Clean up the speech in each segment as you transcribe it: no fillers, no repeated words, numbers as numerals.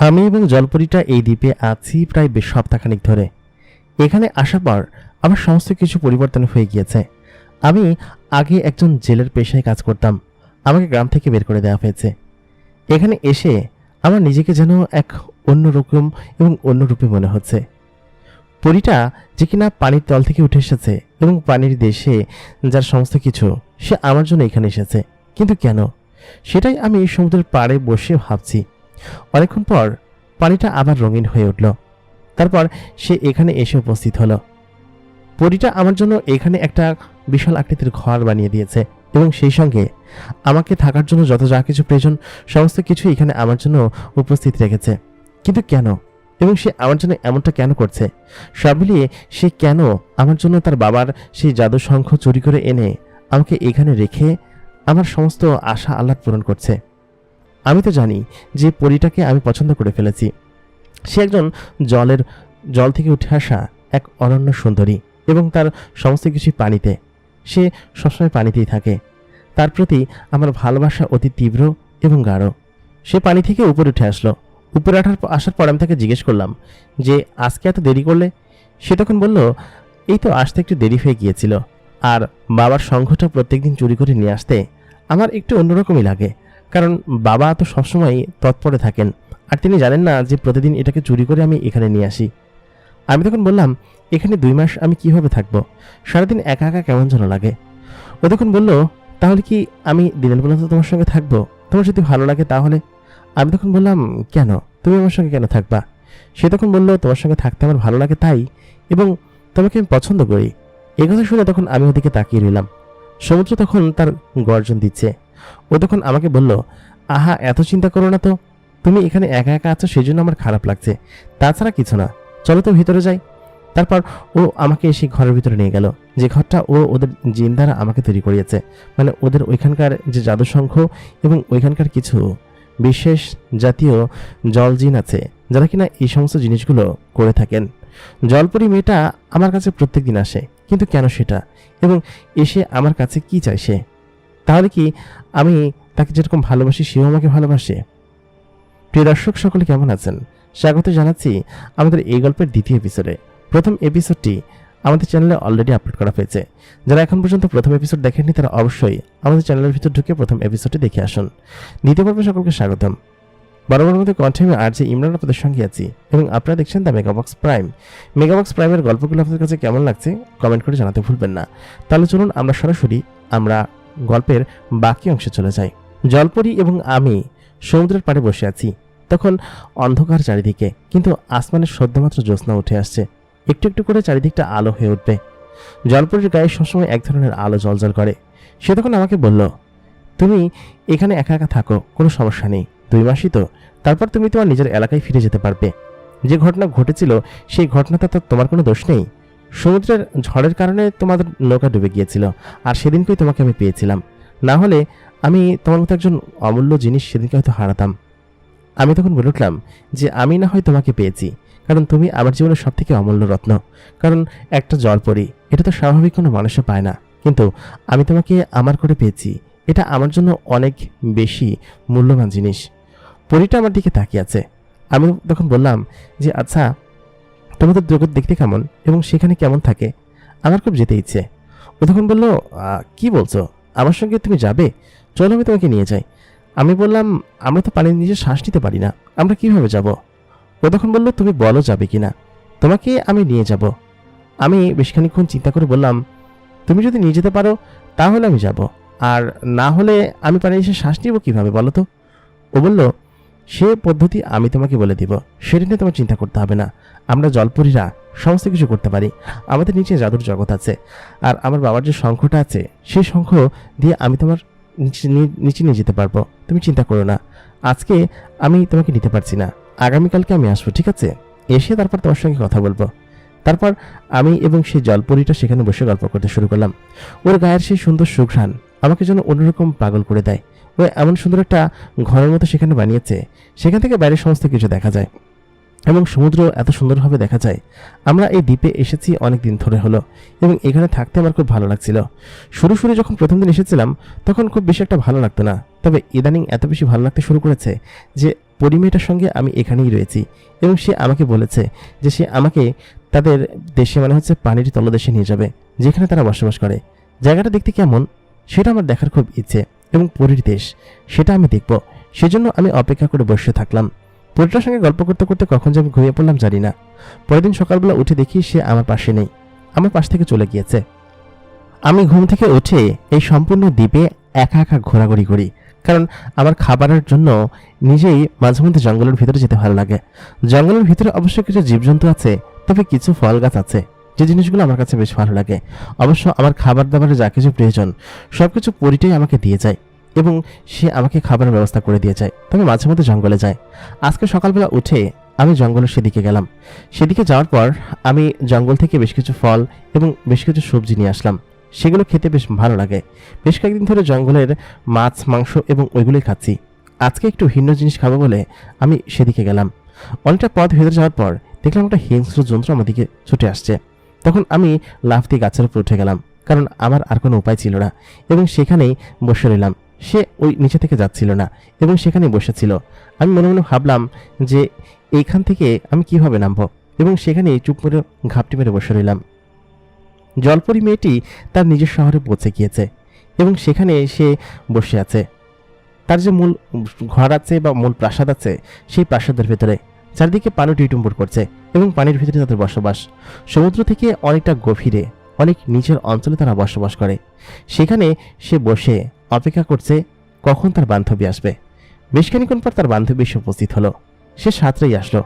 আমি এবং জলপরীটা এই দ্বীপে আছি প্রায় বেশ সপ্তাহখানেক ধরে। এখানে আসার পর আমার সমস্ত কিছু পরিবর্তন হয়ে গিয়েছে। আমি আগে একজন জেলের পেশায় কাজ করতাম, আমাকে গ্রাম থেকে বের করে দেওয়া হয়েছে। এখানে এসে আমার নিজেকে যেন এক অন্যরকম এবং অন্য রূপে মনে হচ্ছে। পরীটা যে কিনা পানির তল থেকে উঠে এসেছে এবং পানির দেশে যার সমস্ত কিছু, সে আমার জন্য এখানে এসেছে। কিন্তু কেন, সেটাই আমি সমুদ্রের পাড়ে বসে ভাবছি। অনেকক্ষণ পর পানিটা আবার রঙিন হয়ে উঠল। তারপর সে এখানে এসে উপস্থিত হলো। পরীটা আমার জন্য এখানে একটা বিশাল আকৃতির ঘর বানিয়ে দিয়েছে এবং সেই সঙ্গে আমাকে থাকার জন্য যত যা কিছু প্রয়োজন সমস্ত কিছু এখানে আমার জন্য উপস্থিত রেখেছে। কিন্তু কেন, এবং সে আমার জন্য এমনটা কেন করছে? সব মিলিয়ে সে কেন আমার জন্য তার বাবার সেই জাদু শঙ্খ চুরি করে এনে আমাকে এখানে রেখে আমার সমস্ত আশা আহ্লাদ পূরণ করছে? আমি তো জানি যে পরীটাকে আমি পছন্দ করে ফেলেছি। সে একজন জল থেকে উঠে আসা এক অনন্য সুন্দরী এবং তার সমস্ত কিছুই পানিতে। সে সবসময় পানিতেই থাকে। তার প্রতি আমার ভালোবাসা অতি তীব্র এবং গাঢ়। সে পানি থেকে উপরে উঠে আসলো। উপরে আসার পর আমি তাকে জিজ্ঞেস করলাম যে আজকে এত দেরি করলে? সে তখন বলল, এই তো আসতে একটু দেরি হয়ে গিয়েছিল, আর বাবার শঙ্খটা প্রত্যেকদিন চুরি করে নিয়ে আসতে আমার একটু অন্যরকমই লাগে, কারণ বাবা তো সবসময় তৎপরে থাকেন, আর তিনি জানেন না যে প্রতিদিন এটাকে চুরি করে আমি এখানে নিয়ে আসি। আমি তখন বললাম, এখানে 2 মাস আমি কিভাবে থাকবো? সারাদিন একা একা কেমন যেন লাগে। ও তখন বলল, তাহলে কি আমি দিনের বেলা তো তোমার সঙ্গে থাকবো? তোমার যদি ভালো লাগে তাহলে। আমি তখন বললাম, কেন, তুমি আমার সঙ্গে কেন থাকবা? সে তখন বলল, তোমার সঙ্গে থাকতে আমার ভালো লাগে তাই, এবং তোমাকে আমি পছন্দ করি। এই কথা শুনে তখন আমি ওদিকে তাকিয়ে রইলাম। সমুদ্র তখন তার গর্জন দিচ্ছে। ও তখন আমাকে বলল, আহা, এত চিন্তা করো না তো, তুমি এখানে একা একা আছো সেই জন্য আমার খারাপ লাগছে, তাছাড়া কিছু না, চলো তো ভিতরে যাই। তারপর ও আমাকে সেই ঘরের ভিতরে নিয়ে গেল, যে ঘরটা ও ওদের জিন দ্বারা আমাকে তৈরি করিয়েছে। মানে ওদের ওইখানকার যে জাদুশঙ্খ এবং ওইখানকার কিছু বিশেষ জাতীয় জল জিন আছে যারা কিনা এই সমস্ত জিনিসগুলো করে থাকেন। জলপরি মেয়েটা আমার কাছে প্রত্যেক দিন আসে, কিন্তু কেন সেটা, এবং এসে আমার কাছে কি চায় সে? তাহলে কি আমি তাকে যেরকম ভালোবাসি সেও আমাকে ভালোবাসে? প্রিয় দর্শক সকলে কেমন আছেন? স্বাগত জানাচ্ছি আমাদের এই গল্পের দ্বিতীয় এপিসোডে। প্রথম এপিসোডটি আমাদের চ্যানেলে অলরেডি আপলোড করা হয়েছে। যারা এখন পর্যন্ত প্রথম এপিসোড দেখেননি তারা অবশ্যই আমাদের চ্যানেলের ভিতর ঢুকে প্রথম এপিসোডটি দেখে আসুন। দ্বিতীয় পর্বে সকলকে স্বাগতম। বরাবর মধ্যে কণ্ঠে আমি আর যে ইমরান আপনাদের সঙ্গে আছি, এবং আপনারা দেখছেন দ্য মেগাবক্স প্রাইম। মেগাবক্স প্রাইমের গল্পগুলো আপনাদের কাছে কেমন লাগছে কমেন্ট করে জানাতে ভুলবেন না। তাহলে চলুন আমরা সরাসরি গল্পের বাকি অংশে চলে যাই। জলপরি এবং আমি সমুদ্রের পাড়ে বসে আছি। তখন অন্ধকার চারিদিকে, কিন্তু আসমানের সদ্যমাত্র জ্যোৎস্না উঠে আসছে। একটু একটু করে চারিদিকটা আলো হয়ে উঠবে। জলপরির গায়ে সবসময় এক ধরনের আলো জ্বলজ্বল করে। সে তখন আমাকে বলল, তুমি এখানে একা একা থাকো, কোনো সমস্যা নেই, 2 মাসই তো, তারপর তুমি তোমার নিজের এলাকায় ফিরে যেতে পারবে। যে ঘটনা ঘটেছিল সেই ঘটনাটা তো তোমার কোনো দোষ নেই। সমুদ্রের ঝড়ের কারণে তোমাদের নৌকা ডুবে গিয়েছিল, আর সেদিনকেই তোমাকে আমি পেয়েছিলাম। না হলে আমি তোমার মতো একজন অমূল্য জিনিস সেদিনকে হয়তো হারাতাম। আমি তখন বলে উঠলাম যে আমি না হয় তোমাকে পেয়েছি, কারণ তুমি আমার জীবনের সব থেকে অমূল্য রত্ন, কারণ একটা জলপরি এটা তো স্বাভাবিক কোনো মানুষও পায় না, কিন্তু আমি তোমাকে আমার করে পেয়েছি, এটা আমার জন্য অনেক বেশি মূল্যবান জিনিস। পরীটা আমার দিকে তাকিয়ে আছে। আমি তখন বললাম যে আচ্ছা, তোমাদের জগৎ দেখতে কেমন এবং সেখানে কেমন থাকে? আমার খুব যেতে ইচ্ছে। ও তখন বলল, কি বলছো, আমার সঙ্গে তুমি যাবে? চলো আমি তোমাকে নিয়ে যাই। আমি বললাম, আমরা তো পানির নিচে শ্বাস নিতে পারি না, আমরা কিভাবে যাব? ও তখন বলল, তুমি বলো যাবে কিনা, তোমাকে আমি নিয়ে যাব। আমি বেশ খানিকক্ষণ চিন্তা করে বললাম, তুমি যদি নিয়ে যেতে পারো তাহলে আমি যাব, আর না হলে আমি পানির নিচে শ্বাস নিব কিভাবে বলো তো? ও বলল, সে পদ্ধতি আমি তোমাকে বলে দিব, সেটা নিয়ে তোমার চিন্তা করতে হবে না। আমরা জলপরীরা সমস্ত কিছু করতে পারি, আমাদের নিচে জাদুর জগৎ আছে, আর আমার বাবার যে শঙ্খটা আছে সেই শঙ্খ দিয়ে আমি তোমার নিচে নিয়ে যেতে পারবো, তুমি চিন্তা করো না। আজকে আমি তোমাকে নিতে পারছি না, আগামীকালকে আমি আসবো, ঠিক আছে? এসে তারপর তোমার সঙ্গে কথা বলবো। তারপর আমি এবং সেই জলপরীটা সেখানে বসে গল্প করতে শুরু করলাম। ওর গায়ের সেই সুন্দর সুঘ্রাণ আমাকে যেন অন্যরকম পাগল করে দেয়। ও এমন সুন্দর একটা ঘরের মতো সেখানে বানিয়েছে, সেখান থেকে বাইরের সমস্ত কিছু দেখা যায় এবং সমুদ্র এত সুন্দরভাবে দেখা যায়। আমরা এই দ্বীপে এসেছি অনেক দিন ধরে হলো, এবং এখানে থাকতে আমার খুব ভালো লাগছিল। শুরু যখন প্রথম দিন এসেছিলাম তখন খুব বেশি একটা ভালো লাগতো না, তবে ইদানিং এত বেশি ভালো লাগতে শুরু করেছে যে পরিমেয়েটার সঙ্গে আমি এখানেই রয়েছি এবং সে আমাকে বলেছে যে সে আমাকে তাদের দেশে মানে হচ্ছে পানির তলদেশে নিয়ে যাবে, যেখানে তারা বসবাস করে। জায়গাটা দেখতে কেমন সেটা আমার দেখার খুব ইচ্ছে এবং পরীর দেশ সেটা আমি দেখব। সেজন্য আমি অপেক্ষা করে বসে থাকলাম। পরীটার সঙ্গে গল্প করতে করতে কখন যে আমি ঘুমিয়ে পড়লাম জানি না। পরের দিন সকালবেলা উঠে দেখি সে আমার পাশে নেই, আমার পাশ থেকে চলে গিয়েছে। আমি ঘুম থেকে উঠে এই সম্পূর্ণ দ্বীপে একা একা ঘোরাঘুরি করি, কারণ আমার খাবারের জন্য নিজেই মাঝে মধ্যে জঙ্গলের ভিতরে যেতে ভালো লাগে। জঙ্গলের ভিতরে অবশ্য কিছু জীবজন্তু আছে, তবে কিছু ফল গাছ আছে, যে জিনিসগুলো আমার কাছে বেশ ভালো লাগে। অবশ্য আমার খাবার দাবারের যা কিছু প্রয়োজন সবকিছু পরিটাই আমাকে দিয়ে যায় এবং সে আমাকে খাবারের ব্যবস্থা করে দিয়ে যায়। তবে মাঝে মধ্যে জঙ্গলে যায়। আজকে সকালবেলা উঠে আমি জঙ্গলের সেদিকে গেলাম। সেদিকে যাওয়ার পর আমি জঙ্গল থেকে বেশ কিছু ফল এবং বেশ কিছু সবজি নিয়ে আসলাম। সেগুলো খেতে বেশ ভালো লাগে। বেশ কয়েকদিন ধরে জঙ্গলের মাছ মাংস এবং ওইগুলোই খাচ্ছি। আজকে একটু ভিন্ন জিনিস খাবো বলে আমি সেদিকে গেলাম। অনেকটা পথ ভেতরে যাওয়ার পর দেখলাম একটা হিংস্র যন্ত্র আমার দিকে ছুটে আসছে। তখন আমি লাফ দিয়ে গাছের উপর উঠে গেলাম, কারণ আমার আর কোনো উপায় ছিল না, এবং সেখানেই বসে রইলাম। সে ওই নিচে থেকে যাচ্ছিল না এবং সেখানেই বসেছিল। আমি মনে মনে ভাবলাম যে এইখান থেকে আমি কিভাবে নামবো, এবং সেখানেই চুপ করে ঘাপটি মেরে বসে রইলাম। জলপরি মেয়েটি তার নিজের শহরে পৌঁছে গিয়েছে এবং সেখানে সে বসে আছে। তার যে মূল ঘর আছে বা মূল প্রাসাদ আছে, সেই প্রাসাদের ভেতরে চারদিকে পানি টুইটুম্বুর করছে এবং পানির ভিতরে তাদের বসবাস। সমুদ্র থেকে অনেকটা গভীরে, অনেক নিচের অঞ্চলে তারা বসবাস করে। সেখানে সে বসে অপেক্ষা করছে কখন তার বান্ধবী আসবে। বেশ খানিক্ষণ পর তার বান্ধবী এসে উপস্থিত হলো। সে সাঁতরেই আসলো।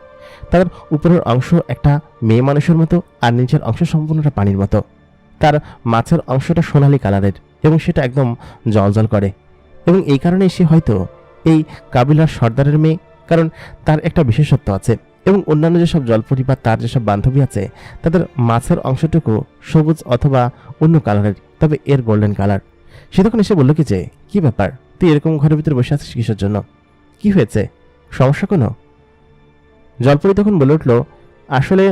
তার উপরের অংশ একটা মেয়ে মানুষের মতো আর নিচের অংশ সম্পূর্ণটা পানির মতো। তার মাছের অংশটা সোনালী কালারের এবং সেটা একদম জলজল করে, এবং এই কারণে সে হয়তো এই কাবিলার সর্দারের মেয়ে, কারণ তার একটা বিশেষত্ব আছে। এবং অন্যান্য যেসব জলপরি বা তার যেসব বান্ধবী আছে তাদের মাছের অংশটুকু সবুজ অথবা অন্য কালারের, তবে এর গোল্ডেন কালার। সে তখন এসে বলল কি যে, কি ব্যাপার, তুই এরকম ঘরের ভিতরে বসে আছিস কিসের জন্য? কি হয়েছে, সমস্যা কোনো? জলপরি তখন বলে উঠল, আসলে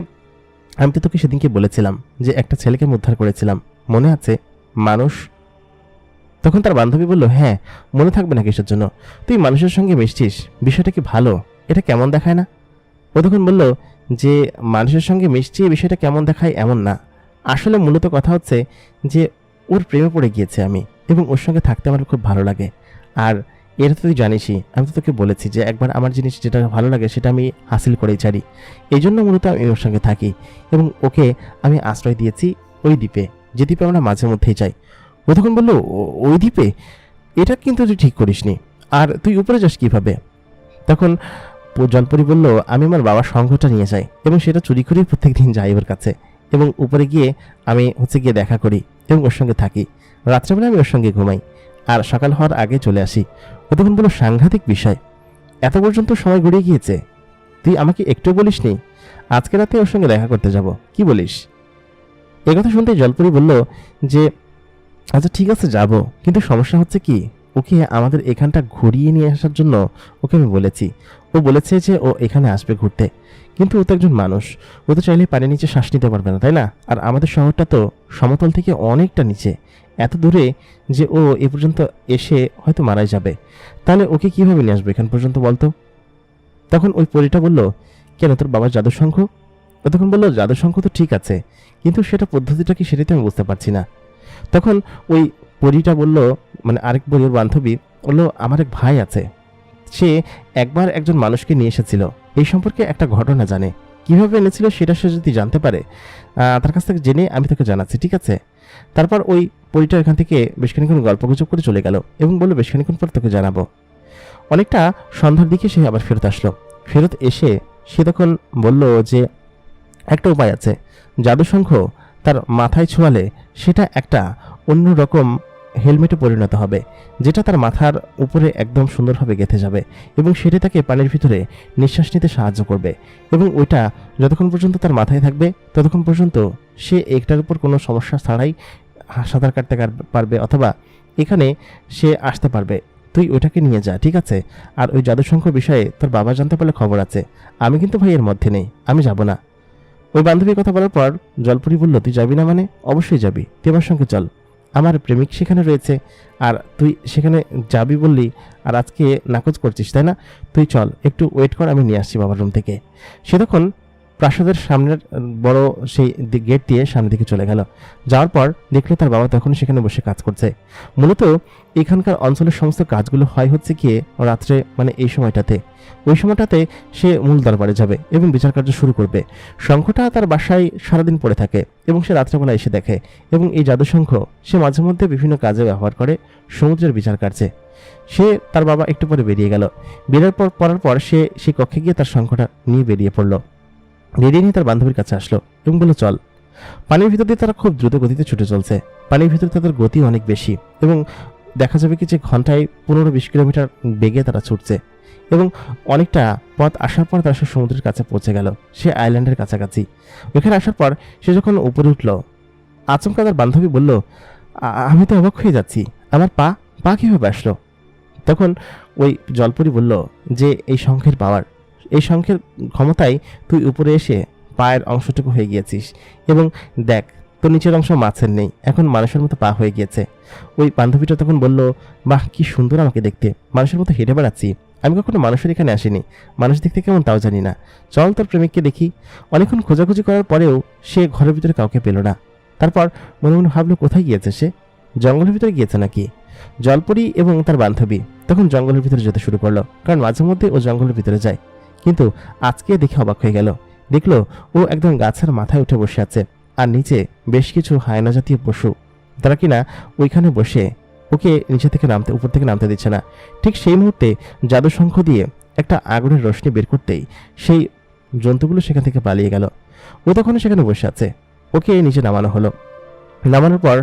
আমি তো তোকে সেদিনকে বলেছিলাম যে একটা ছেলেকে আমি উদ্ধার করেছিলাম, মনে আছে? মানুষ। তখন তার বান্ধবী বলল, হ্যাঁ মনে থাকবে না কিসের জন্য? তুই মানুষের সঙ্গে মিশছিস, বিষয়টা কি ভালো? এটা কেমন দেখায় না? ও তখন বলল যে মানুষের সঙ্গে মিশছি বিষয়টা কেমন দেখায় এমন না, আসলে মূলত কথা হচ্ছে যে ওর প্রেমে পড়ে গিয়েছে আমি, এবং ওর সঙ্গে থাকতে আমার খুব ভালো লাগে। আর এটা তো তুই জানিসই, আমি তো তোকে বলেছি যে একবার আমার জিনিস যেটা ভালো লাগে সেটা আমি হাসিল করেই ছাড়ি। এই জন্য মূলত আমি ওর সঙ্গে থাকি, এবং ওকে আমি আশ্রয় দিয়েছি ওই দ্বীপে, যে দ্বীপে আমরা মাঝে মধ্যেই যাই। ও তখন বললো, ওই দ্বীপে? এটা কিন্তু তুই ঠিক করিসনি, আর তুই উপরে যাস কিভাবে? তখন জলপরি বলল, আমি আমার বাবার সংঘটা নিয়ে যাই এবং সেটা চুরি করেই প্রত্যেক দিন যাই ওর কাছে, এবং উপরে গিয়ে আমি গিয়ে দেখা করি এবং ওর সঙ্গে থাকি। রাত্রেবেলা আমি ওর সঙ্গে ঘুমাই আর সকাল হওয়ার আগে চলে আসি। ও তখন বলল, সাংঘাতিক বিষয়, এত পর্যন্ত সময় গড়িয়ে গিয়েছে, তুই আমাকে একটু বলিসনি? আজকে রাতে ওর সঙ্গে দেখা করতে যাব, কি বলিস? একথা শুনতে জলপরি বলল যে, আচ্ছা ঠিক আছে যাব, কিন্তু সমস্যা হচ্ছে কি, ওকে আমাদের এখানটা ঘুরিয়ে নিয়ে আসার জন্য ওকে আমি বলেছি। ও বলেছে যে ও এখানে আসবে ঘুরতে, কিন্তু ও তো একজন মানুষ, ও তো চাইলে পানির নিচে শ্বাস নিতে পারবে না, তাই না? আর আমাদের শহরটা তো সমতল থেকে অনেকটা নিচে, এত দূরে যে ও এ পর্যন্ত এসে হয়তো মারাই যাবে। তাহলে ওকে কিভাবে নিয়ে আসবে এখান পর্যন্ত বলতো? তখন ওই পরীটা বলল, কেন, তোর বাবার জাদুশঙ্খ? ও তখন বলল, জাদুশঙ্খ তো ঠিক আছে, কিন্তু সেটা পদ্ধতিটা কি সেটাই তো আমি বুঝতে পারছি না। তখন ওই পরীটা বলল, মানে আরেক পরীর বান্ধবী বললো, আমার এক ভাই আছে, সে একবার একজন মানুষকে নিয়ে এসেছিল, এই সম্পর্কে একটা ঘটনা জানে। কিভাবে এনেছিল সেটা সে যদি জানতে পারে, তার কাছ থেকে জেনে আমি তোকে জানাচ্ছি, ঠিক আছে? তারপর ওই পরীটা এখান থেকে বেশ খানিক্ষণ গল্পগুজব করে চলে গেল এবং বললো, বেশ খানিক্ষণ পর তোকে জানাবো। অনেকটা সন্ধ্যার দিকে সে আবার ফেরত আসলো। ফেরত এসে সে তখন বলল যে একটা উপায় আছে, জাদুশঙ্খ তার মাথায় ছোঁয়ালে সেটা একটা অন্যরকম হেলমেটে পরিণত হবে, যেটা তার মাথার উপরে একদম সুন্দরভাবে গেঁথে যাবে এবং সেটা তাকে পানির ভিতরে নিঃশ্বাস নিতে সাহায্য করবে, এবং ওইটা যতক্ষণ পর্যন্ত তার মাথায় থাকবে ততক্ষণ পর্যন্ত সে একটার উপর কোনো সমস্যা ছাড়াই সাঁতার কাটতে পারবে অথবা এখানে সে আসতে পারবে। তুই ওইটাকে নিয়ে যা, ঠিক আছে? আর ওই জাদুশঙ্খ বিষয়ে তোর বাবা জানতে পারলে খবর আছে, আমি কিন্তু ভাই এর মধ্যে নেই, আমি যাব না। ওই বান্ধবীর কথা বলার পর জলপরি বলল, তুই যাবি না মানে? অবশ্যই যাবি, তুই আমার সঙ্গে চল। আমার প্রেমিক সেখানে রয়েছে, আর তুই সেখানে যাবি বললি, আর আজকে নাকচ করছিস, তাই না? তুই চল, একটু ওয়েট কর, আমি নিয়ে আসছি বাবার রুম থেকে। সে তখন প্রাসাদের সামনের বড় সেই গেট দিয়ে সামনের দিকে চলে গেল। যাওয়ার পর দেখলো তার বাবা তখন সেখানে বসে কাজ করছে। মূলত এখানকার অঞ্চলের সমস্ত কাজগুলো হয় হচ্ছে গিয়ে রাত্রে, মানে এই সময়টাতে। ওই সময়টাতে সে মূল দরবারে যাবে এবং বিচার কার্য শুরু করবে। শঙ্খটা তার বাসায় সারাদিন পড়ে থাকে এবং সে রাত্রেবেলা এসে দেখে, এবং এই জাদু শঙ্খ সে মাঝে মধ্যে বিভিন্ন কাজে ব্যবহার করে সমুদ্রের বিচার কার্যে। সে তার বাবা একটু পরে বেরিয়ে গেল। পড়ার পর সে সেই কক্ষে গিয়ে তার শঙ্খটা নিয়ে বেরিয়ে পড়লো। বেরিয়ে নিয়ে তার বান্ধবীর কাছে আসলো এবং বলল চল। পানির ভিতর দিয়ে তারা খুব দ্রুত গতিতে ছুটে চলছে। পানির ভিতরে তাদের গতি অনেক বেশি এবং দেখা যাবে কি যে ঘন্টায় 15-20 কিলোমিটার বেগে তারা ছুটছে, এবং অনেকটা পথ আসার পর তারা সে সমুদ্রের কাছে পৌঁছে গেল, সে আইল্যান্ডের কাছাকাছি। ওইখানে আসার পর সে যখন উপরে উঠল, আচমকা তার বান্ধবী বলল, আমি তো অবাক হয়ে যাচ্ছি, আমার পা পা কীভাবে আসলো? তখন ওই জলপরি বলল যে এই শঙ্খের পাওয়ার, এই শঙ্খের ক্ষমতায় তুই উপরে এসে পায়ের অংশটুকু হয়ে গিয়েছিস, এবং দেখ তোর নিচের অংশ মাছের নেই, এখন মানুষের মতো পা হয়ে গিয়েছে। ওই বান্ধবীটা তখন বলল, বাহ কি সুন্দর আমাকে দেখতে, মানুষের মতো হেঁটে বেড়াচ্ছি, আমি কখনো মানুষের এখানে আসিনি, মানুষ দেখতে কেমন তাও জানি না, চল তোর প্রেমিককে দেখি। অনেকক্ষণ খোঁজাখুঁজি করার পরেও সে ঘরের ভিতরে কাউকে পেল না। তারপর মনে মনে ভাবলো কোথায় গিয়েছে সে, জঙ্গলের ভিতরে গিয়েছে নাকি? জলপরি এবং তার বান্ধবী তখন জঙ্গলের ভিতরে যেতে শুরু করলো, কারণ মাঝে মধ্যে ও জঙ্গলের ভিতরে যায়। কিন্তু আজকে দেখে অবাক হয়ে গেল, দেখলো ও একদম গাছের মাথায় উঠে বসে আছে, আর নিচে বেশ কিছু হায়না জাতীয় পশু, তারা কিনা ওইখানে বসে ওকে নিচে থেকে উপর থেকে নামতে দিচ্ছে না। ঠিক সেই মুহূর্তে জাদু শঙ্খ দিয়ে একটা আগুনের রোশনি বের করতেই সেই জন্তুগুলো সেখান থেকে পালিয়ে গেল। ও তখন সেখানে বসে আছে, ওকে নিচে নামানো হলো। নামানোর পর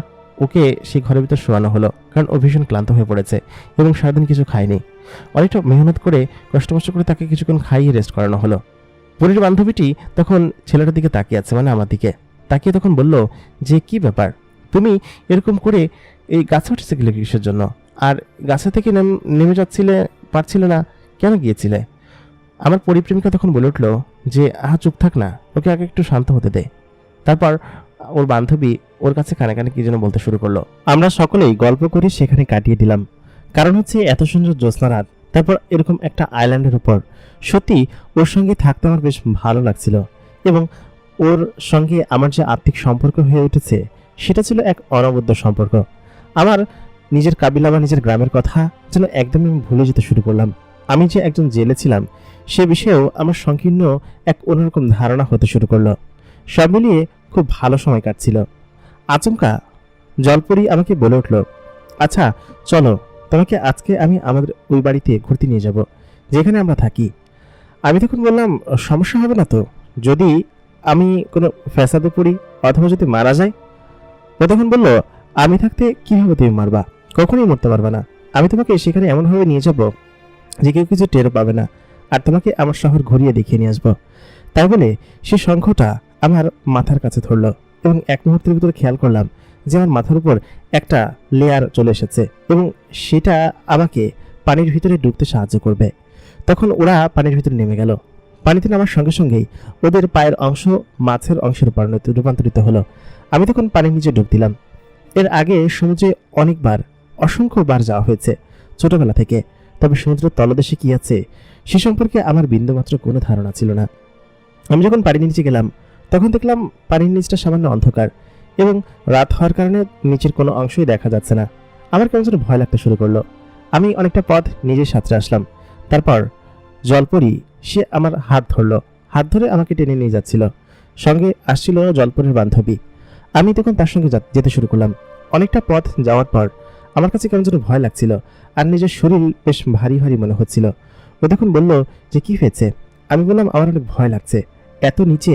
ওকে সেই ঘরের ভিতর শোয়ানো হলো, কারণ ও ভীষণ ক্লান্ত হয়ে পড়েছে এবং সারাদিন কিছু খায়নি। অনেকটা মেহনত করে কষ্ট করে তাকে কিছুক্ষণ খাইয়ে রেস্ট করানো হলো। পরীর বান্ধবীটি তখন ছেলেটার দিকে তাকিয়ে আছে, মানে আমার দিকে তাকিয়ে তখন বলল যে কি ব্যাপার, তুমি এরকম করে এই গাছে উঠেছে গেলে কিসের জন্য, আর গাছে থেকে নেমে যাচ্ছিলে, পারছিলে না, কেন গিয়েছিলে? আমার পরিপ্রেমিকা তখন বলে উঠলো যে চুপ থাক না, ওকে আগে একটু শান্ত হতে দে। তারপর ওর বান্ধবী ওর কাছে কানে কানে কি যেন বলতে শুরু করলো। আমরা সকলেই গল্প করে সেখানে কাটিয়ে দিলাম, কারণ হচ্ছে এত সুন্দর জ্যোৎস্না রাত, তারপর এরকম একটা আইল্যান্ডের উপর। সত্যি ওর সঙ্গে থাকতে আমার বেশ ভালো লাগছিল, এবং ওর সঙ্গে আমার যে আত্মিক সম্পর্ক হয়ে উঠেছে সেটা ছিল এক অনবদ্য সম্পর্ক। আমার নিজের কাবিলা বা নিজের গ্রামের কথা যেন একদমই ভুলে যেতে শুরু করলাম। আমি যে একজন জেলে ছিলাম সে বিষয়েও আমার সংকীর্ণ এক অন্যরকম ধারণা হতে শুরু করলো। সব মিলিয়ে খুব ভালো সময় কাটছিল। আচমকা জলপরি আমাকে বলে উঠল, আচ্ছা চলো, তোমাকে আজকে আমি আমাদের ওই বাড়িতে ঘুরতে নিয়ে যাব যেখানে আমরা থাকি। আমি তখন বললাম, সমস্যা হবে না তো যদি আমি কোনো ফ্যাসাদে পড়ি অথবা যদি মারা যাই? ও তখন বলল, আমি থাকতে কিভাবে তুমি মারবা, কখনোই মরতে পারবে না। আমি তোমাকে সেখানে এমনভাবে নিয়ে যাব যে কেউ কিছু টেরও পাবে না, আর তোমাকে আমার শহর ঘুরিয়ে দেখিয়ে নিয়ে আসবো। তাই বলে সে শঙ্খটা আমার মাথার কাছে ধরলো, এবং এক মুহূর্তের ভিতরে খেয়াল করলাম যে আমার মাথার উপর একটা লেয়ার চলে এসেছে এবং সেটা আমাকে পানির ভিতরে ডুবতে সাহায্য করবে। তখন ওরা পানির ভিতরে নেমে গেল। পানিতে নামার সঙ্গে সঙ্গেই ওদের পায়ের অংশ মাছের অংশের রূপান্তরিত হলো। আমি তখন পানির নিচে ডুব দিলাম। এর আগে সমুদ্রে অনেকবার, অসংখ্যবার যাওয়া হয়েছে ছোটবেলা থেকে, তবে সমুদ্রের তলদেশে কি আছে সে সম্পর্কে আমার বিন্দুমাত্র কোনো ধারণা ছিল না। আমি যখন পানির নিচে গেলাম তখন দেখলাম পানির নিচটা সামান্য অন্ধকার এবং রাত হওয়ার কারণে নিচের কোনো অংশই দেখা যাচ্ছে না। আমার কেমন যেন ভয় লাগতে শুরু করলো। আমি অনেকটা পথ নিজের সাঁতরে আসলাম। তারপর জলপরি সে আমার হাত ধরলো, হাত ধরে আমাকে টেনে নিয়ে যাচ্ছিল। সঙ্গে আসছিল জলপরির বান্ধবী। আমি তখন তার সঙ্গে যেতে শুরু করলাম। অনেকটা পথ যাওয়ার পর আমার কাছে কেমন যেন ভয় লাগছিল, আর নিজের শরীর বেশ ভারী ভারী মনে হচ্ছিল। ও তখন বলল যে কি হয়েছে? আমি বললাম আমার অনেক ভয় লাগছে, এত নিচে।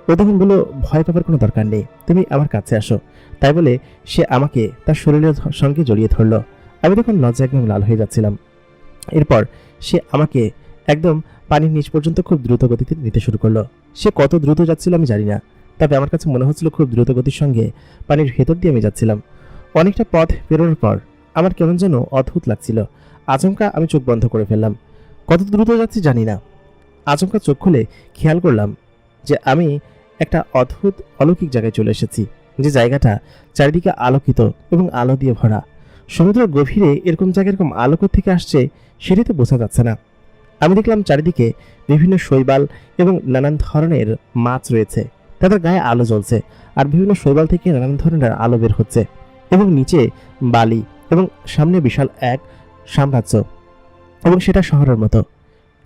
ও তখন বলল, ভয় পাবার কোনো দরকার নেই, তুমি আমার কাছে আসো। তাই বলে সে আমাকে তার শরীরের সঙ্গে জড়িয়ে ধরলো। আমি তখন লজ্জা একদম লাল হয়ে যাচ্ছিলাম। এরপর সে আমাকে একদম পানির নিচ পর্যন্ত খুব দ্রুত গতিতে নিতে শুরু করলো। সে কত দ্রুত যাচ্ছিল আমি জানি না, তবে আমার কাছে মনে হচ্ছিল খুব দ্রুত গতির সঙ্গে পানির ভেতর দিয়ে আমি যাচ্ছিলাম। অনেকটা পথ পেরোনোর পর আমার কেমন যেন অদ্ভুত লাগছিল। আচমকা আমি চোখ বন্ধ করে ফেললাম। কত দ্রুত যাচ্ছি জানি না। আচমকা চোখ খুলে খেয়াল করলাম যে আমি একটা অদ্ভুত অলৌকিক জায়গায় চলে এসেছি, যে জায়গাটা চারিদিকে আলোকিত এবং আলো দিয়ে ভরা। সমুদ্রের গভীরে এরকম জায়গা এরকম আলো থেকে আসছে সেটাই তো বোঝা যাচ্ছে না। আমি দেখলাম চারিদিকে বিভিন্ন শৈবাল এবং নানান ধরনের মাছ রয়েছে, তাদের গায়ে আলো জ্বলছে, আর বিভিন্ন শৈবাল থেকে নানান ধরনের আলো বের হচ্ছে, এবং নিচে বালি, এবং সামনে বিশাল এক সাম্রাজ্য, এবং সেটা শহরের মতো।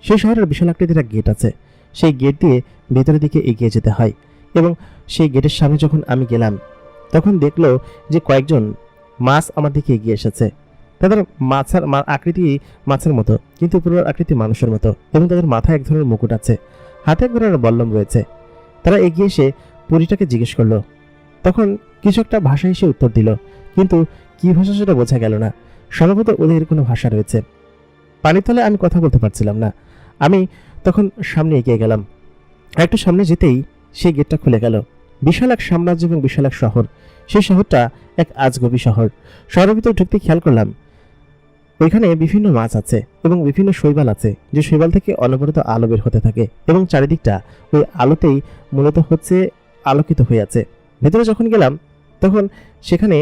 সেই শহরের বিশাল আকৃতির এক গেট আছে, সেই গেট দিয়ে ভেতরের দিকে এগিয়ে যেতে হয়। এবং সেই গেটের সামনে যখন আমি গেলাম তখন দেখলো যে কয়েকজন মাছ আমার দিকে এগিয়ে এসেছে। তাদের মাছের আকৃতি মাছের মতো, কিন্তু পুরো আকৃতি মানুষের মতো, এবং তাদের মাথায় এক ধরনের মুকুট আছে, হাতে এক ধরনের বল্লম রয়েছে। তারা এগিয়ে এসে পরীটাকে জিজ্ঞেস করলো। তখন কিছু একটা ভাষা এসে উত্তর দিল, কিন্তু কি ভাষা সেটা বোঝা গেল না। সম্ভবত ওদের কোনো ভাষা রয়েছে। পানির তলে আমি কথা বলতে পারছিলাম না। আমি তখন সামনে এগিয়ে গেলাম। একটু সামনে যেতেই সেই গেটটা খুলে গেল। বিশাল এক সাম্রাজ্য এবং বিশাল এক শহর। সেই শহরটা এক আজগবি শহর। শহরের ভিতরে ঢুকতে খেয়াল করলাম ওইখানে বিভিন্ন মাছ আছে এবং বিভিন্ন শৈবাল আছে, যে শৈবাল থেকে অনবরত আলো বের হতে থাকে, এবং চারিদিকটা ওই আলোতেই মূলত হচ্ছে আলোকিত হয়ে আছে। ভেতরে যখন গেলাম তখন সেখানে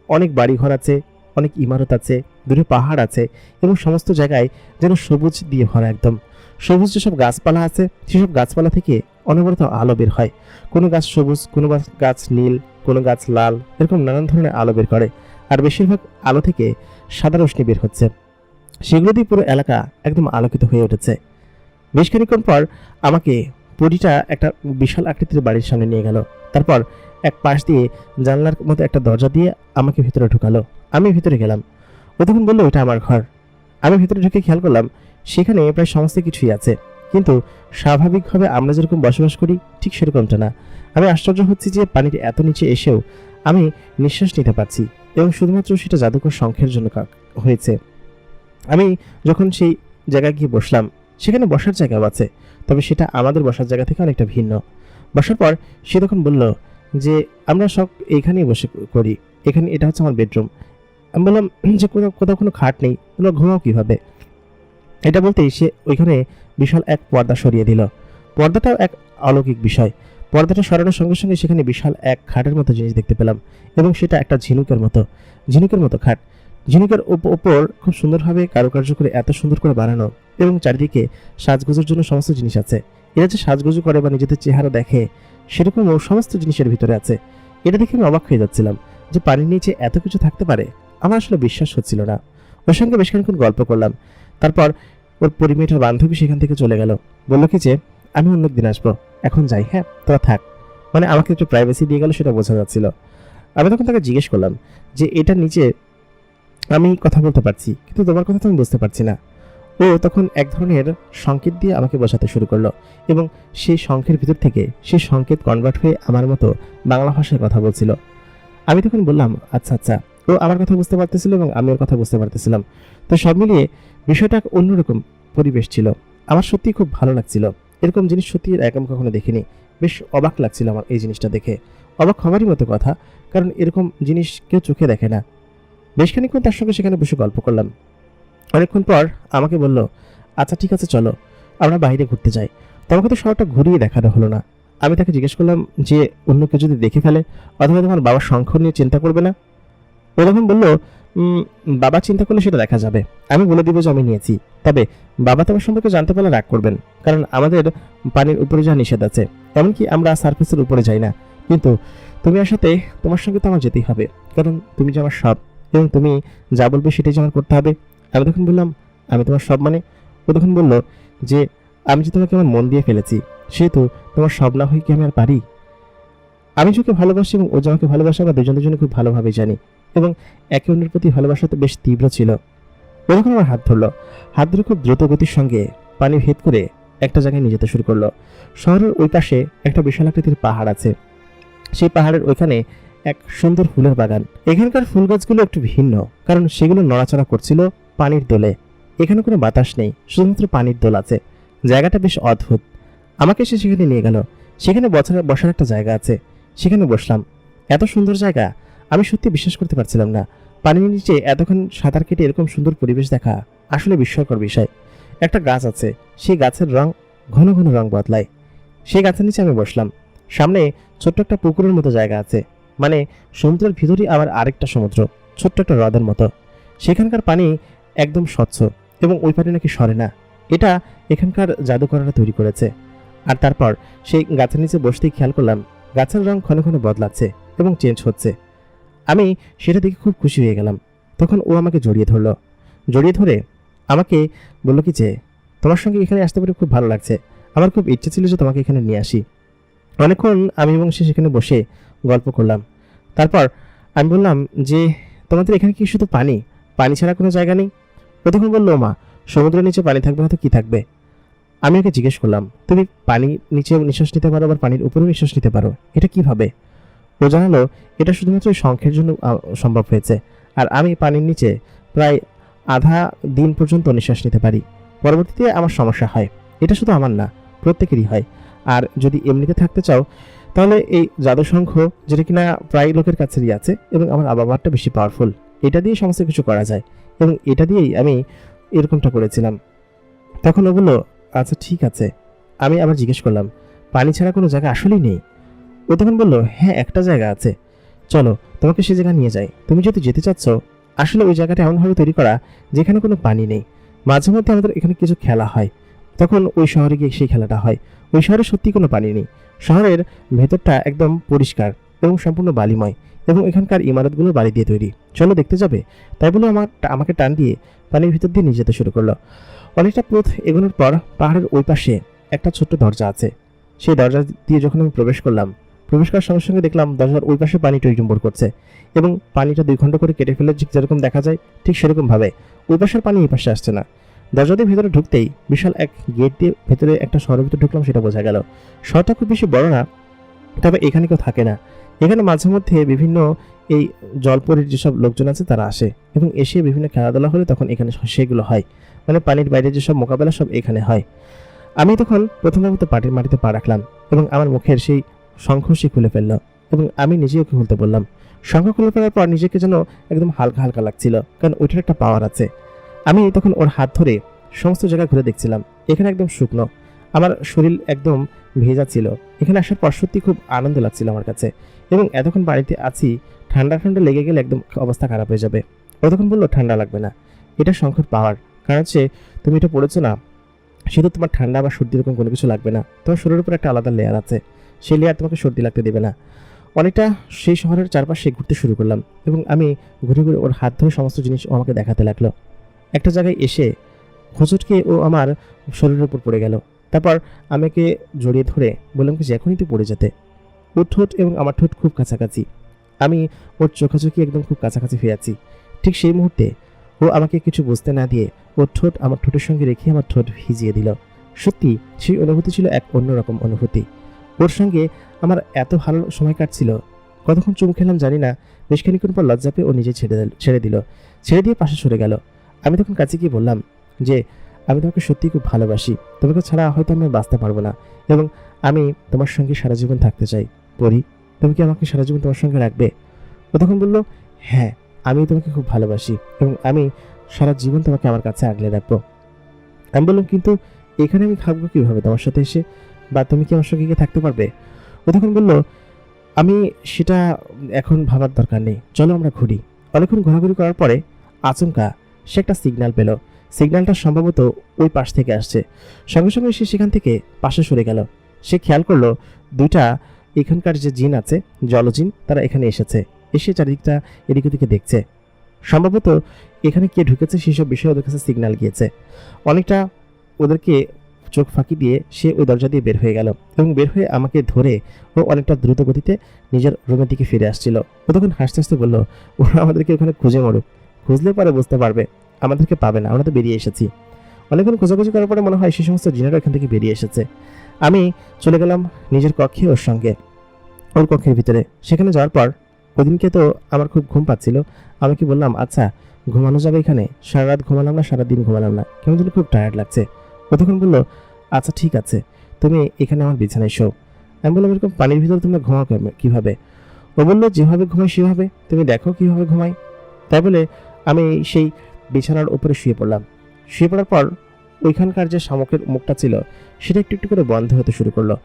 অনেক বাড়িঘর আছে, অনেক ইমারত আছে, দূরে পাহাড় আছে, এবং সমস্ত জায়গায় যেন সবুজ দিয়ে ভরা। একদম সবুজ যেসব গাছপালা আছে সেসব গাছপালা থেকে অনবরত আলো বের হয়। কোনো গাছ সবুজ, কোনো গাছ নীল, কোনো গাছ লাল, এরকম নানান ধরনের আলো বের করে, আর বেশিরভাগ আলো থেকে সাদা রশ্মি বের হচ্ছে। সেগুলো দিয়ে পুরো এলাকা একদম আলোকিত হয়ে উঠেছে। বেশ খানিকক্ষণ পর আমাকে পরীটা একটা বিশাল আকৃতির বাড়ির সামনে নিয়ে গেল। তারপর এক পাশ দিয়ে জানলার মতো একটা দরজা দিয়ে আমাকে ভিতরে ঢুকালো। আমি ভিতরে গেলাম। ও তখন বললো এটা আমার ঘর। আমি ভিতরে ঢুকে খেয়াল করলাম সেখানে প্রায় সমস্ত কিছুই আছে, কিন্তু স্বাভাবিকভাবে আমরা যেরকম বসবাস করি ঠিক সেরকমটা না। আমি আশ্চর্য হচ্ছি যে পানির এত নিচে এসেও আমি নিঃশ্বাস নিতে পারছি, এবং শুধুমাত্র সেটা জাদুকর শঙ্খের জন্য হয়েছে। আমি যখন সেই জায়গায় গিয়ে বসলাম সেখানে বসার জায়গাও আছে, তবে সেটা আমাদের বসার জায়গা থেকে অনেকটা ভিন্ন। বসার পর সে তখন বলল যে আমরা সব এইখানেই বসে করি, এখানে এটা হচ্ছে আমার বেডরুম। আমি বললাম যে কোথাও কোনো খাট নেই, তোমরা ঘুমাও কিভাবে? এটা বলতেই সে ওইখানে বিশাল এক পর্দা সরিয়ে দিল। পর্দাটাও এক অলৌকিক বিষয়। পর্দাটা সরানোর সঙ্গে সঙ্গে সেখানে বিশাল এক খাটের মতো জিনিস দেখতে পেলাম, এবং সেটা একটা ঝিনুকের মতো খাট। ঝিনুকের ওপর খুব সুন্দরভাবে কারুকার্য করে এত সুন্দর করে বানানো, এবং চারিদিকে সাজগোজের জন্য সমস্ত জিনিস আছে। এরা যে সাজগোজ করে বা নিজেদের চেহারা দেখে সেরকম সমস্ত জিনিসের ভিতরে আছে। এটা দেখে আমি অবাক হয়ে যাচ্ছিলাম যে পানির নিচে এত কিছু থাকতে পারে। আমার আসলে বিশ্বাস হচ্ছিল না। ওর সঙ্গে বেশ খানিকক্ষণ গল্প করলাম। তারপর ওর পরিমেয়েটার বান্ধবী সেখান থেকে চলে গেল। বলল কি যে আমি অন্য দিন আসবো, এখন যাই, হ্যাঁ তোরা থাক। মানে আমাকে একটু প্রাইভেসি দিয়ে গেল, সেটা বোঝা যাচ্ছিল। আমি তখন তাকে জিজ্ঞেস করলাম যে এটার নিচে আমি কথা বলতে পারছি, কিন্তু তোমার কথা তো আমি বুঝতে পারছি না। ও তখন এক ধরনের সংকেত দিয়ে আমাকে বোঝাতে শুরু করলো, এবং সেই সংকেতের ভিতর থেকে সেই সংকেত কনভার্ট হয়ে আমার মতো বাংলা ভাষায় কথা বলছিল। আমি তখন বললাম আচ্ছা আচ্ছা। ও আমার কথা বুঝতে পারতেছিল এবং আমি ওর কথা বুঝতে পারতেছিলাম। তো সব মিলিয়ে বিষয়টা অন্যরকম পরিবেশ ছিল। আমার সত্যি খুব ভালো লাগছিল। এরকম জিনিস সত্যি এরকম কখনো দেখিনি। বেশ অবাক লাগছিল আমার এই জিনিসটা দেখে। অবাক হওয়ারই মতো কথা, কারণ এরকম জিনিস কেউ চোখে দেখে না। বেশ খানিকক্ষণ তার সঙ্গে সেখানে বসে গল্প করলাম। অনেকক্ষণ পর আমাকে বলল আচ্ছা ঠিক আছে চলো আমরা বাইরে ঘুরতে যাই। তোমাকে তো শহরটা ঘুরিয়ে দেখানো হলো না। আমি তাকে জিজ্ঞেস করলাম যে অন্য কেউ যদি দেখে ফেলে, অথবা তোমার বাবার শঙ্খ নিয়ে চিন্তা করবে না? ও তখন বললো বাবা চিন্তা করলে সেটা দেখা যাবে, আমি বলে দিব যে আমি নিয়েছি। তবে বাবা তোমার সম্পর্কে জানতে পারলে রাগ করবেন, কারণ আমাদের পানির উপরে যা নিষেধ আছে, এমনকি আমরা সার্ফেসের উপরে যাই না। কিন্তু তুমি আসাতে তোমার সঙ্গে তো আমার যেতেই হবে, কারণ তুমি যে আমার সব, এবং তুমি যা বলবে সেটাই যে আমার করতে হবে। আমি তখন বললাম আমি তোমার সব মানে? ও তখন বললো যে আমি যে তোমাকে আমার মন দিয়ে ফেলেছি, সেহেতু তোমার সব না হয়ে কি আমি আর পারি? আমি যাকে ভালোবাসি এবং ও যে আমাকে ভালোবাসে আমরা দুজন দুজনে খুব ভালোভাবে জানি, এবং একে অন্যের প্রতি ভালোবাসা তো বেশ তীব্র ছিল। ও তখন আমার হাত ধরলো। হাত ধরে খুব দ্রুত গতির সঙ্গে পানি ভেদ করে একটা জায়গায় নিয়ে যেতে শুরু করলো। শহরের ওই পাশে একটা বিশাল আকৃতির পাহাড় আছে। সেই পাহাড়ের ওইখানে এক সুন্দর ফুলের বাগান। এখানকার ফুল গাছগুলো একটু ভিন্ন, কারণ সেগুলো নড়াচড়া করছিল পানির দোলে। এখানে কোনো বাতাস নেই, শুধুমাত্র পানির দোল আছে। জায়গাটা বেশ অদ্ভুত। আমাকে সে সেখানে নিয়ে গেল। সেখানে বসার একটা জায়গা আছে, সেখানে বসলাম। এত সুন্দর জায়গা, আমি সত্যি বিশ্বাস করতে পারছিলাম না। পানির নিচে এতক্ষণ সাঁতার কেটে এরকম সুন্দর পরিবেশ দেখা আসলে বিস্ময়কর বিষয়। একটা গাছ আছে, সেই গাছের রং ঘন ঘন রং বদলায়। সেই গাছের নিচে আমি বসলাম। সামনে ছোট্ট একটা পুকুরের মতো জায়গা আছে, মানে সমুদ্রের ভিতরেই আবার আরেকটা সমুদ্র, ছোট্ট একটা হ্রদের মতো। সেখানকার পানি একদম স্বচ্ছ এবং ওই পানি নাকি সরে না। এটা এখানকার জাদুকররা তৈরি করেছে। আর তারপর সেই গাছের নিচে বসতেই খেয়াল করলাম গাছের রং ক্ষণে ক্ষণে বদলাচ্ছে এবং চেঞ্জ হচ্ছে। আমি সেটা দেখে খুব খুশি হয়ে গেলাম। তখন ও আমাকে জড়িয়ে ধরলো। জড়িয়ে ধরে আমাকে বলল কি যে, তোমার সঙ্গে এখানে আসতে পেরে খুব ভালো লাগছে, আমার খুব ইচ্ছে ছিল যে তোমাকে এখানে নিয়ে আসি। অনেকক্ষণ আমি এবং সে সেখানে বসে গল্প করলাম। তারপর আমি বললাম যে, তোমাদের এখানে কি শুধু পানি, পানি ছাড়া কোনো জায়গা নেই? ও তখন বললো, মা, সমুদ্রের নিচে পানি থাকবে না তো কি থাকবে? আমি ওকে জিজ্ঞেস করলাম, তুমি পানির নিচেও নিঃশ্বাস নিতে পারো, আবার পানির উপরেও নিঃশ্বাস নিতে পারো, এটা কিভাবে? ও জানালো, এটা শুধুমাত্র ওই শঙ্খের জন্য সম্ভব হয়েছে। আর আমি পানির নিচে প্রায় আধা দিন পর্যন্ত নিঃশ্বাস নিতে পারি। পরবর্তীতে আমার সমস্যা হয়। এটা শুধু আমার না, প্রত্যেকেরই হয়। আর যদি এমনিতে থাকতে চাও তাহলে এই জাদুশঙ্খ, যেটা কিনা প্রায় লোকের কাছেই আছে এবং আমার আবহাওয়াটা বেশি পাওয়ারফুল, এটা দিয়ে সমস্ত কিছু করা যায় এবং এটা দিয়েই আমি এরকমটা করেছিলাম। তখন ও বললো, আচ্ছা ঠিক আছে। আমি আবার জিজ্ঞেস করলাম, পানি ছাড়া কোনো জায়গা আসলেই নেই? ও তখন বললো, হ্যাঁ, একটা জায়গা আছে, চলো তোমাকে সে জায়গা নিয়ে যাই। তুমি যদি যেতে চাচ্ছ, আসলে ওই জায়গাটা এমনভাবে তৈরি করা যেখানে কোনো পানি নেই। মাঝে মধ্যে আমাদের এখানে কিছু খেলা হয়, তখন ওই শহরে গিয়ে সেই খেলাটা হয়। ওই শহরে সত্যি কোনো পানি নেই। শহরের ভেতরটা একদম পরিষ্কার এবং সম্পূর্ণ বালিময় এবং এখানকার ইমারতগুলো বালি দিয়ে তৈরি। চলো দেখতে যাবে? তাই বলে আমাকে টান দিয়ে পানির ভিতর দিয়ে নিয়ে যেতে শুরু করলো। অনেকটা পথ এগোনোর পর পাহাড়ের ওই পাশে একটা ছোট্ট দরজা আছে। সেই দরজা দিয়ে যখন আমি প্রবেশ করলাম, প্রবেশ করার সঙ্গে সঙ্গে দেখলাম দরজার ওই পাশে পানি টইটুম্বর করছে এবং পানিটা 2 খণ্ড করে কেটে ফেলে যেরকম দেখা যায় ঠিক সেরকম ভাবে ওই পাশের পানি এই পাশে আসছে না। দরজা দিয়ে ভিতরে ঢুকতেই বিশাল এক গেট দিয়ে ভেতরে একটা শহরের ভিতরে ঢুকলাম, সেটা বোঝা গেল। শহরটা খুব বেশি বড় না, তবে এখানে কেউ থাকে না। এখানে মাঝে মধ্যে বিভিন্ন এই জলপরীর যেসব লোকজন আছে তারা আসে এবং এসে বিভিন্ন খেলাধুলা হলে তখন এখানে সেগুলো হয়। মানে পানির বাইরে যেসব মোকাবেলা সব এখানে হয়। আমি তখন প্রথমবার পাটির মাটিতে পা রাখলাম এবং আমার মুখের সেই শঙ্খ সে খুলে ফেললো এবং আমি নিজেই ওকে খুলতে বললাম। শঙ্খ খুলে ফেলার পর নিজেকে যেন একদম হালকা হালকা লাগছিল, কারণ ওইটার একটা পাওয়ার আছে। আমি তখন ওর হাত ধরে সমস্ত জায়গা ঘুরে দেখছিলাম। এখানে একদম শুকনো, আমার শরীর একদম ভেজা ছিল। এখানে আসার পর সত্যি খুব আনন্দ লাগছিল আমার কাছে এবং এতক্ষণ বাড়িতে আছি, ঠান্ডা ঠান্ডা লেগে গেলে একদম অবস্থা খারাপ হয়ে যাবে। ও তখন বললো, ঠান্ডা লাগবে না, এটা শঙ্খের পাওয়ার। কারণ হচ্ছে তুমি এটা পড়েছো না, সেটা তোমার ঠান্ডা বা সর্দি এরকম কোনো কিছু লাগবে না। তোমার শরীরের উপর একটা আলাদা লেয়ার আছে, সেই লেয়ার তোমাকে সর্দি লাগতে দেবে না। অনেকটা সেই শহরের চারপাশে ঘুরতে শুরু করলাম এবং আমি ঘুরে ঘুরে ওর হাত ধরে সমস্ত জিনিস ও আমাকে দেখাতে লাগলো। একটা জায়গায় এসে হোঁচটকে ও আমার শরীরের উপর পড়ে গেল। তারপর আমাকে জড়িয়ে ধরে বললাম যে এখনই তো পড়ে যেতে। ওর ঠোঁট এবং আমার ঠোঁট খুব কাছাকাছি, আমি ওর চোখাচোখি একদম খুব কাছাকাছি হয়ে আছি। ঠিক সেই মুহূর্তে ও আমাকে কিছু বুঝতে না দিয়ে ওর ঠোঁট আমার ঠোঁটের সঙ্গে রেখে আমার ঠোঁট ভিজিয়ে দিল। সত্যি সেই অনুভূতি ছিল এক অন্যরকম অনুভূতি। ওর সঙ্গে আমার এত ভালো সময় কাটছিল, কতক্ষণ চুমু খেলাম জানি না। বেশ খানিক্ষণ পর লজ্জা পেয়ে ও নিজে ছেড়ে দিয়ে পাশে সরে গেল। আমি তখন কাছে গিয়ে বললাম যে, আমি তোমাকে সত্যিই খুব ভালোবাসি, তোমাকে ছাড়া হয়তো আমি বাঁচতে পারবো না এবং আমি তোমার সঙ্গে সারা জীবন থাকতে চাই। পরি, তুমি কি আমাকে সারা জীবন তোমার সঙ্গে রাখবে? ও তখন বললো, হ্যাঁ, আমি তোমাকে খুব ভালোবাসি এবং আমি সারা জীবন তোমাকে আমার কাছে আগলে রাখবো। আমি বললাম, কিন্তু এখানে আমি থাকবো কিভাবে তোমার সাথে এসে, বা তুমি কি আমার সঙ্গে গিয়ে থাকতে পারবে? ও তখন বললো, আমি সেটা এখন ভাবার দরকার নেই, চলো আমরা ঘুরি। অনেকক্ষণ ঘোরাঘুরি করার পরে আচমকা সে একটা সিগন্যাল পেল। সিগন্যালটা সম্ভবত ওই পাশ থেকে আসছে। সঙ্গে সঙ্গে সে সেখান থেকে পাশে সরে গেল। সে খেয়াল করলো 2টা এখানকার যে জিন আছে, জলজিন, তারা এখানে এসে চারিদিকটা এদিক ওদিকে দেখছে। সম্ভবত এখানে কে ঢুকেছে সেসব বিষয়ে ওদের কাছে সিগন্যাল গিয়েছে। অনেকটা ওদেরকে চোখ ফাঁকি দিয়ে সে ওই দরজা দিয়ে বের হয়ে গেল এবং বের হয়ে আমাকে ধরে ও অনেকটা দ্রুত গতিতে নিজের রুমের দিকে ফিরে আসছিল। ও তখন হাসতে হাসতে বললো, ওরা আমাদেরকে ওখানে খুঁজে মরুক, খুঁজলে পরে বুঝতে পারবে আমাদেরকে পাবে না, আমরা তো বেরিয়ে এসেছি। অনেকক্ষণ খোঁজাখুঁজি করার পরে মনে হয় সেই সমস্ত জিনেরা এখান থেকে বেরিয়ে এসেছে। আমি চলে গেলাম নিজের কক্ষে, ওর সঙ্গে ওর কক্ষের ভিতরে। সেখানে যাওয়ার পর ওদিনকে তো আমার খুব ঘুম পাচ্ছিল। আমি কি বললাম, আচ্ছা ঘুমানো যাবে এখানে? সারা রাত ঘুমালাম না, সারাদিন ঘুমালাম না, কেমন যেন খুব টায়ার্ড লাগছে। ও তখন বললো, আচ্ছা ঠিক আছে, তুমি এখানে আমার বিছানায় শো। আমি বললাম, এরকম পানির ভিতরে তোমরা ঘুমাও কিভাবে? ও বললো, যেভাবে ঘুমাই সেভাবে, তুমি দেখো কিভাবে ঘুমাই। তাই বলে আমি সেই বিছানার উপরে শুয়ে পড়লাম। শুয়ে পড়ার পর ওইখানকার যে শামুকের মুখটা ছিল সেটা একটু একটু করে বন্ধ হতে শুরু করলো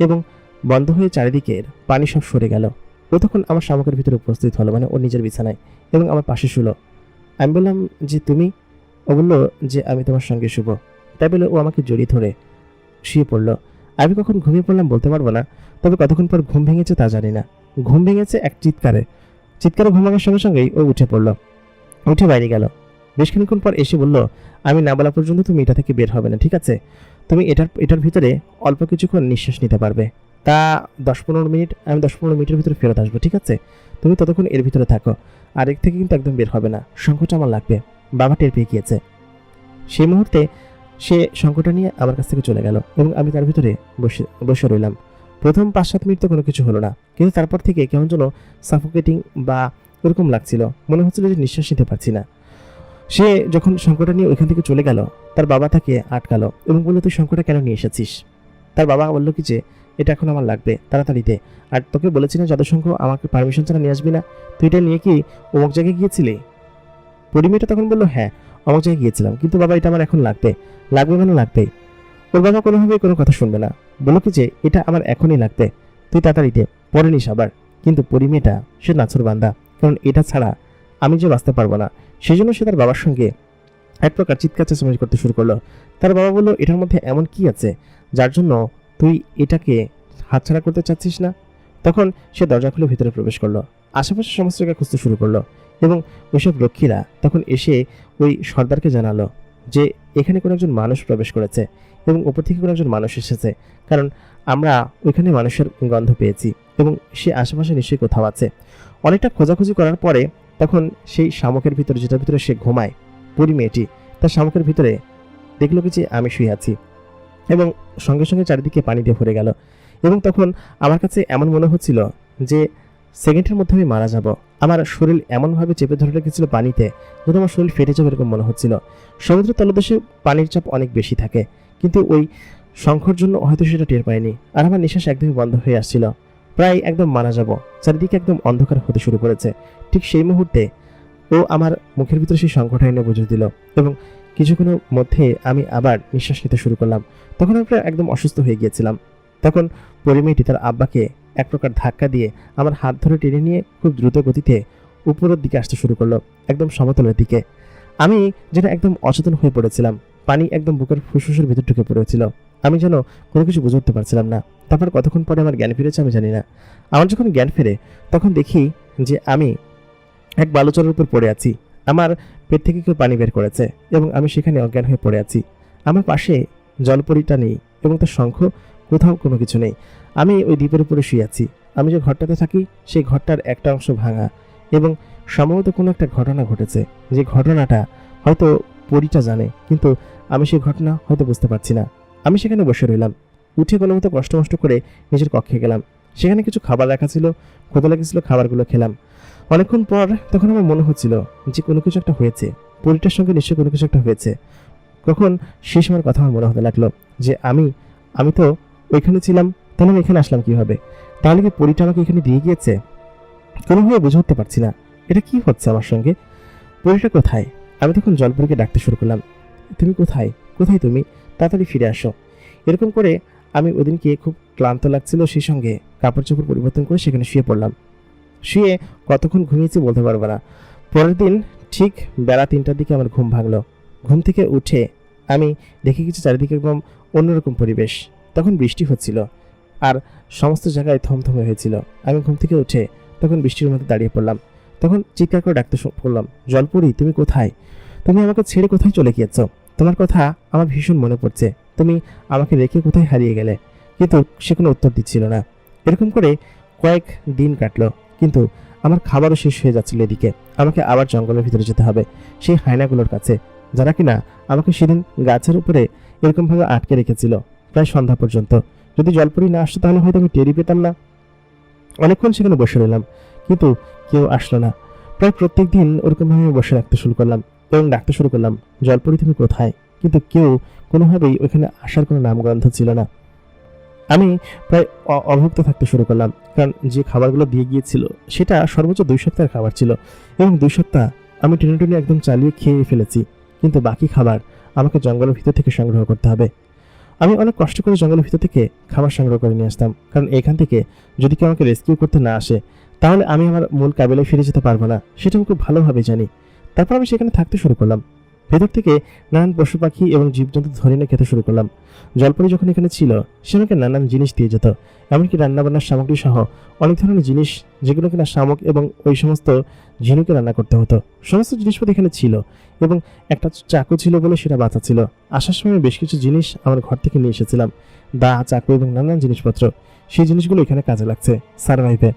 এবং বন্ধ হয়ে চারিদিকের পানি সব সরে গেল। ও তখন আমার শামুকের ভিতরে উপস্থিত হলো, মানে ওর নিজের বিছানায়, এবং আমার পাশে শুলো। আমি বললাম যে তুমি? ও বলল যে আমি তোমার সঙ্গে শুভ। তাই বলে ও আমাকে জড়িয়ে ধরে শুয়ে পড়লো। আমি কখন ঘুমিয়ে পড়লাম বলতে পারবো না, তবে কতক্ষণ পর ঘুম ভেঙেছে তা জানি না। ঘুম ভেঙেছে এক চিৎকারে। ঘুম ভাঙার সঙ্গে সঙ্গেই ও উঠে পড়লো, উঠে বাইরে গেল। বেশ খানিক্ষণ পর এসে বলল, আমি না বলা পর্যন্ত তুমি এটা থেকে বের হবে না, ঠিক আছে? তুমি এটার ভিতরে অল্প কিছুক্ষণ নিঃশ্বাস নিতে পারবে, তা 10-15 মিনিট। আমি 10-15 মিনিটের ভিতরে ফেরত আসবো, ঠিক আছে? তুমি ততক্ষণ এর ভিতরে থাকো, আর এর থেকে কিন্তু একদম বের হবে না। শঙ্খটা আমার লাগবে। বাবা টের পেয়ে গিয়েছে। সেই মুহূর্তে সে শঙ্খটা নিয়ে আমার কাছ থেকে চলে গেল, এবং আমি তার ভিতরে বসে বসে রইলাম। প্রথম 5-7 মিনিট তো কোনো কিছু হলো না, কিন্তু তারপর থেকে কেমন যেন সাফোকেটিং বা ওরকম লাগছিল, মনে হচ্ছিল যে নিঃশ্বাস নিতে পারছি না। সে যখন শঙ্খটা নিয়ে ওইখান থেকে চলে গেল, তার বাবা তাকে আটকালো এবং বললো, তুই শঙ্খটা কেন নিয়ে এসেছিস? তার বাবা বললো কি যে এটা এখন আমার লাগবে, তাড়াতাড়ি দে। আর তোকে বলেছি না জাদুশঙ্খ আমাকে পারমিশন ছাড়া নিয়ে আসবি না? তুই এটা নিয়ে কি অমুক জায়গায় গিয়েছিলি? পরিমেয়টা তখন বললো, হ্যাঁ অমুক জায়গায় গিয়েছিলাম, কিন্তু বাবা এটা আমার এখন লাগবে। লাগবে মানে লাগবেই। ওর বাবা কোনোভাবেই কোনো কথা শুনবে না, বললো কি যে এটা আমার এখনই লাগবে, তুই তাড়াতাড়ি দে, পরে নিস আবার। কিন্তু পরিমেয়টা সে নাছর বান্দা, কারণ এটা ছাড়া আমি যে বাঁচতে পারবো না। সেই জন্য সে তার বাবার সঙ্গে এক প্রকার চিৎকার চেঁচামেচি করতে শুরু করলো। তার বাবা বললো, এটার মধ্যে এমন কি আছে যার জন্য তুই এটাকে হাতছাড়া করতে চাচ্ছিস না? তখন সে দরজা খুলে ভিতরে প্রবেশ করলো, আশেপাশে সমস্ত জায়গা খুঁজতে শুরু করলো, এবং ওইসব রক্ষীরা তখন এসে ওই সর্দারকে জানালো যে এখানে কোনো একজন মানুষ প্রবেশ করেছে, এবং ওপর থেকে কোনো একজন মানুষ এসেছে, কারণ আমরা ওইখানে মানুষের গন্ধ পেয়েছি, এবং সে আশেপাশে নিশ্চয়ই কোথাও আছে। অনেকটা খোঁজাখুঁজি করার পরে তখন সেই শামুকের ভিতরে, যেটার ভিতরে সে ঘুমায়, পরিমেয়টি, তার শামুকের ভিতরে দেখলো কি যে আমি শুয়ে আছি, এবং সঙ্গে সঙ্গে চারিদিকে পানি দিয়ে ভরে গেল। এবং তখন আমার কাছে এমন মনে হচ্ছিল যে সেকেন্ডের মধ্যে আমি মারা যাব। আমার শরীর এমনভাবে চেপে ধরে রেখেছিল পানিতে, যেন আমার শরীর ফেটে যাবে এরকম মনে হচ্ছিল। সমুদ্রের তলদেশে পানির চাপ অনেক বেশি থাকে, কিন্তু ওই শঙ্খর জন্য হয়তো সেটা টের পাইনি। আর আমার নিঃশ্বাস একদমই বন্ধ হয়ে আসছিল, প্রায় একদম মারা যাব। চারিদিকে একদম অন্ধকার হতে শুরু করেছে। ঠিক সেই মুহূর্তে ও আমার মুখের ভিতরে সেই শঙ্খটা এনে বুঝে দিল, এবং কিছুক্ষণের মধ্যে আমি আবার নিঃশ্বাস নিতে শুরু করলাম। তখন আমি প্রায় একদম অসুস্থ হয়ে গিয়েছিলাম। তখন পরিমেয়টি তার আব্বাকে এক প্রকার ধাক্কা দিয়ে আমার হাত ধরে টেনে নিয়ে খুব দ্রুত গতিতে উপরের দিকে আসতে শুরু করলো, একদম সমতলের দিকে। আমি যেন একদম অচেতন হয়ে পড়েছিলাম, পানি একদম বুকের ফুসফুসের ভিতর ঢুকে পড়েছিল। আমি যেন কোনো কিছু বুঝে উঠতে পারছিলাম না। তারপর কতক্ষণ পরে আমার জ্ঞান ফিরেছে আমি জানি না। আমার যখন জ্ঞান ফেরে তখন দেখি যে আমি এক বালুচরের উপর পড়ে আছি। আমার পেট থেকে কেউ পানি বের করেছে, এবং আমি সেখানে অজ্ঞান হয়ে পড়ে আছি। আমার পাশে জলপরিটা নেই, এবং তার শঙ্খ, কোথাও কোনো কিছু নেই। আমি ওই দ্বীপের উপরে শুয়ে আছি। আমি যে ঘরটাতে থাকি সেই ঘরটার একটা অংশ ভাঙা, এবং সম্ভবত কোনো একটা ঘটনা ঘটেছে, যে ঘটনাটা হয়তো পরিটা জানে, কিন্তু আমি সেই ঘটনা হয়তো বুঝতে পারছি না। আমি সেখানে বসে রইলাম। উঠে কোনো মতো কষ্ট করে নিজের কক্ষে গেলাম। সেখানে কিছু খাবার রাখা ছিল, ক্ষুধা লেগেছিল, খাবারগুলো খেলাম। অনেকক্ষণ পর তখন আমার মনে হচ্ছিল যে কোনো কিছু একটা হয়েছে, পরিটার সঙ্গে নিশ্চয়ই কোনো কিছু একটা হয়েছে। কখন সেই সময়ের কথা আমার মনে হতে লাগলো যে আমি তো ওইখানে ছিলাম, তাহলে আমি এখানে আসলাম কিভাবে? তাহলে কি পরিটা আমাকে এখানে দিয়ে গিয়েছে? কোনোভাবে বুঝে উঠতে পারছি না এটা কি হচ্ছে আমার সঙ্গে। পরিটা কোথায়? আমি তখন জলপরীকে ডাকতে শুরু করলাম, তুমি কোথায়? কোথায় তুমি? তাড়াতাড়ি ফিরে আসো। এরকম করে আমি ওদিনকে খুব ক্লান্ত লাগছিল, সেই সঙ্গে কাপড় চোপড় পরিবর্তন করে সেখানে শুয়ে পড়লাম। শুয়ে কতক্ষণ ঘুমিয়েছি বলতে পারবো না। পরের দিন ঠিক বেলা 3টার দিকে আমার ঘুম ভাঙলো। ঘুম থেকে উঠে আমি দেখে কিছু চারিদিকে একদম অন্যরকম পরিবেশ। তখন বৃষ্টি হচ্ছিল, আর সমস্ত জায়গায় থমথমে হয়েছিল। আমি ঘুম থেকে উঠে তখন বৃষ্টির মধ্যে দাঁড়িয়ে পড়লাম। তখন চিৎকার করে ডাকতে পড়লাম, জলপরি তুমি কোথায়? তুমি আমাকে ছেড়ে কোথায় চলে গিয়েছ? তোমার কথা আমার ভীষণ মনে পড়ছে। তুমি আমাকে রেখে কোথায় হারিয়ে গেলে? কিন্তু সে কোনো উত্তর দিচ্ছিল না। এরকম করে কয়েক দিন কাটলো, কিন্তু আমার খাবারও শেষ হয়ে যাচ্ছিল। এদিকে আমাকে আবার জঙ্গলের ভিতরে যেতে হবে, সেই হায়নাগুলোর কাছে, যারা কিনা আমাকে সেদিন গাছের উপরে এরকমভাবে আটকে রেখেছিল প্রায় সন্ধ্যা পর্যন্ত। যদি জলপরি না আসতো তাহলে হয়তো আমি টেরই পেতাম না। অনেকক্ষণ সেখানে বসে রইলাম, কিন্তু কেউ আসলো না। প্রায় প্রত্যেক দিন ওরকমভাবে আমি বসে রাখতে শুরু করলাম এবং ডাকতে শুরু করলাম, জলপরি তুমি কোথায়? কিন্তু কেউ কোনোভাবেই ওইখানে আসার কোনো নামগন্ধ ছিল না। আমি প্রায় অভুক্ত থাকতে শুরু করলাম, কারণ যে খাবারগুলো দিয়ে গিয়েছিল সেটা সর্বোচ্চ 2 সপ্তাহের খাবার ছিল, এবং 2 সপ্তাহ আমি টেনে টেনে একদম চালিয়ে খেয়ে ফেলেছি। কিন্তু বাকি খাবার আমাকে জঙ্গলের ভিতর থেকে সংগ্রহ করতে হবে। আমি অনেক কষ্ট করে জঙ্গলের ভিতর থেকে খাবার সংগ্রহ করে নিয়ে আসতাম, কারণ এখান থেকে যদি কেউ আমাকে রেস্কিউ করতে না আসে তাহলে আমি আমার মূল কাবিলায় ফিরে যেতে পারবো না, সেটা আমি খুব ভালোভাবে জানি। তারপর আমি সেখানে থাকতে শুরু করলাম। ভেতর থেকে নানান পশু পাখি এবং জীবজন্তু ধরে নিয়ে খেতে শুরু করলাম। জলপরি যখন এখানে ছিল সে আমাকে নানান জিনিস দিয়ে যেত, এমনকি রান্নাবান্নার সামগ্রী সহ অনেক ধরনের জিনিস, যেগুলো কিনা শামুক এবং ওই সমস্ত ঝিনুকে রান্না করতে হতো। সমস্ত জিনিসপত্র এখানে ছিল এবং একটা চাকু ছিল বলে সেটা বাঁচা ছিল। আসার সময় বেশ কিছু জিনিস আমার ঘর থেকে নিয়ে এসেছিলাম, দা, চাকু এবং নানান জিনিসপত্র। সেই জিনিসগুলো এখানে কাজে লাগছে সারভাইভে।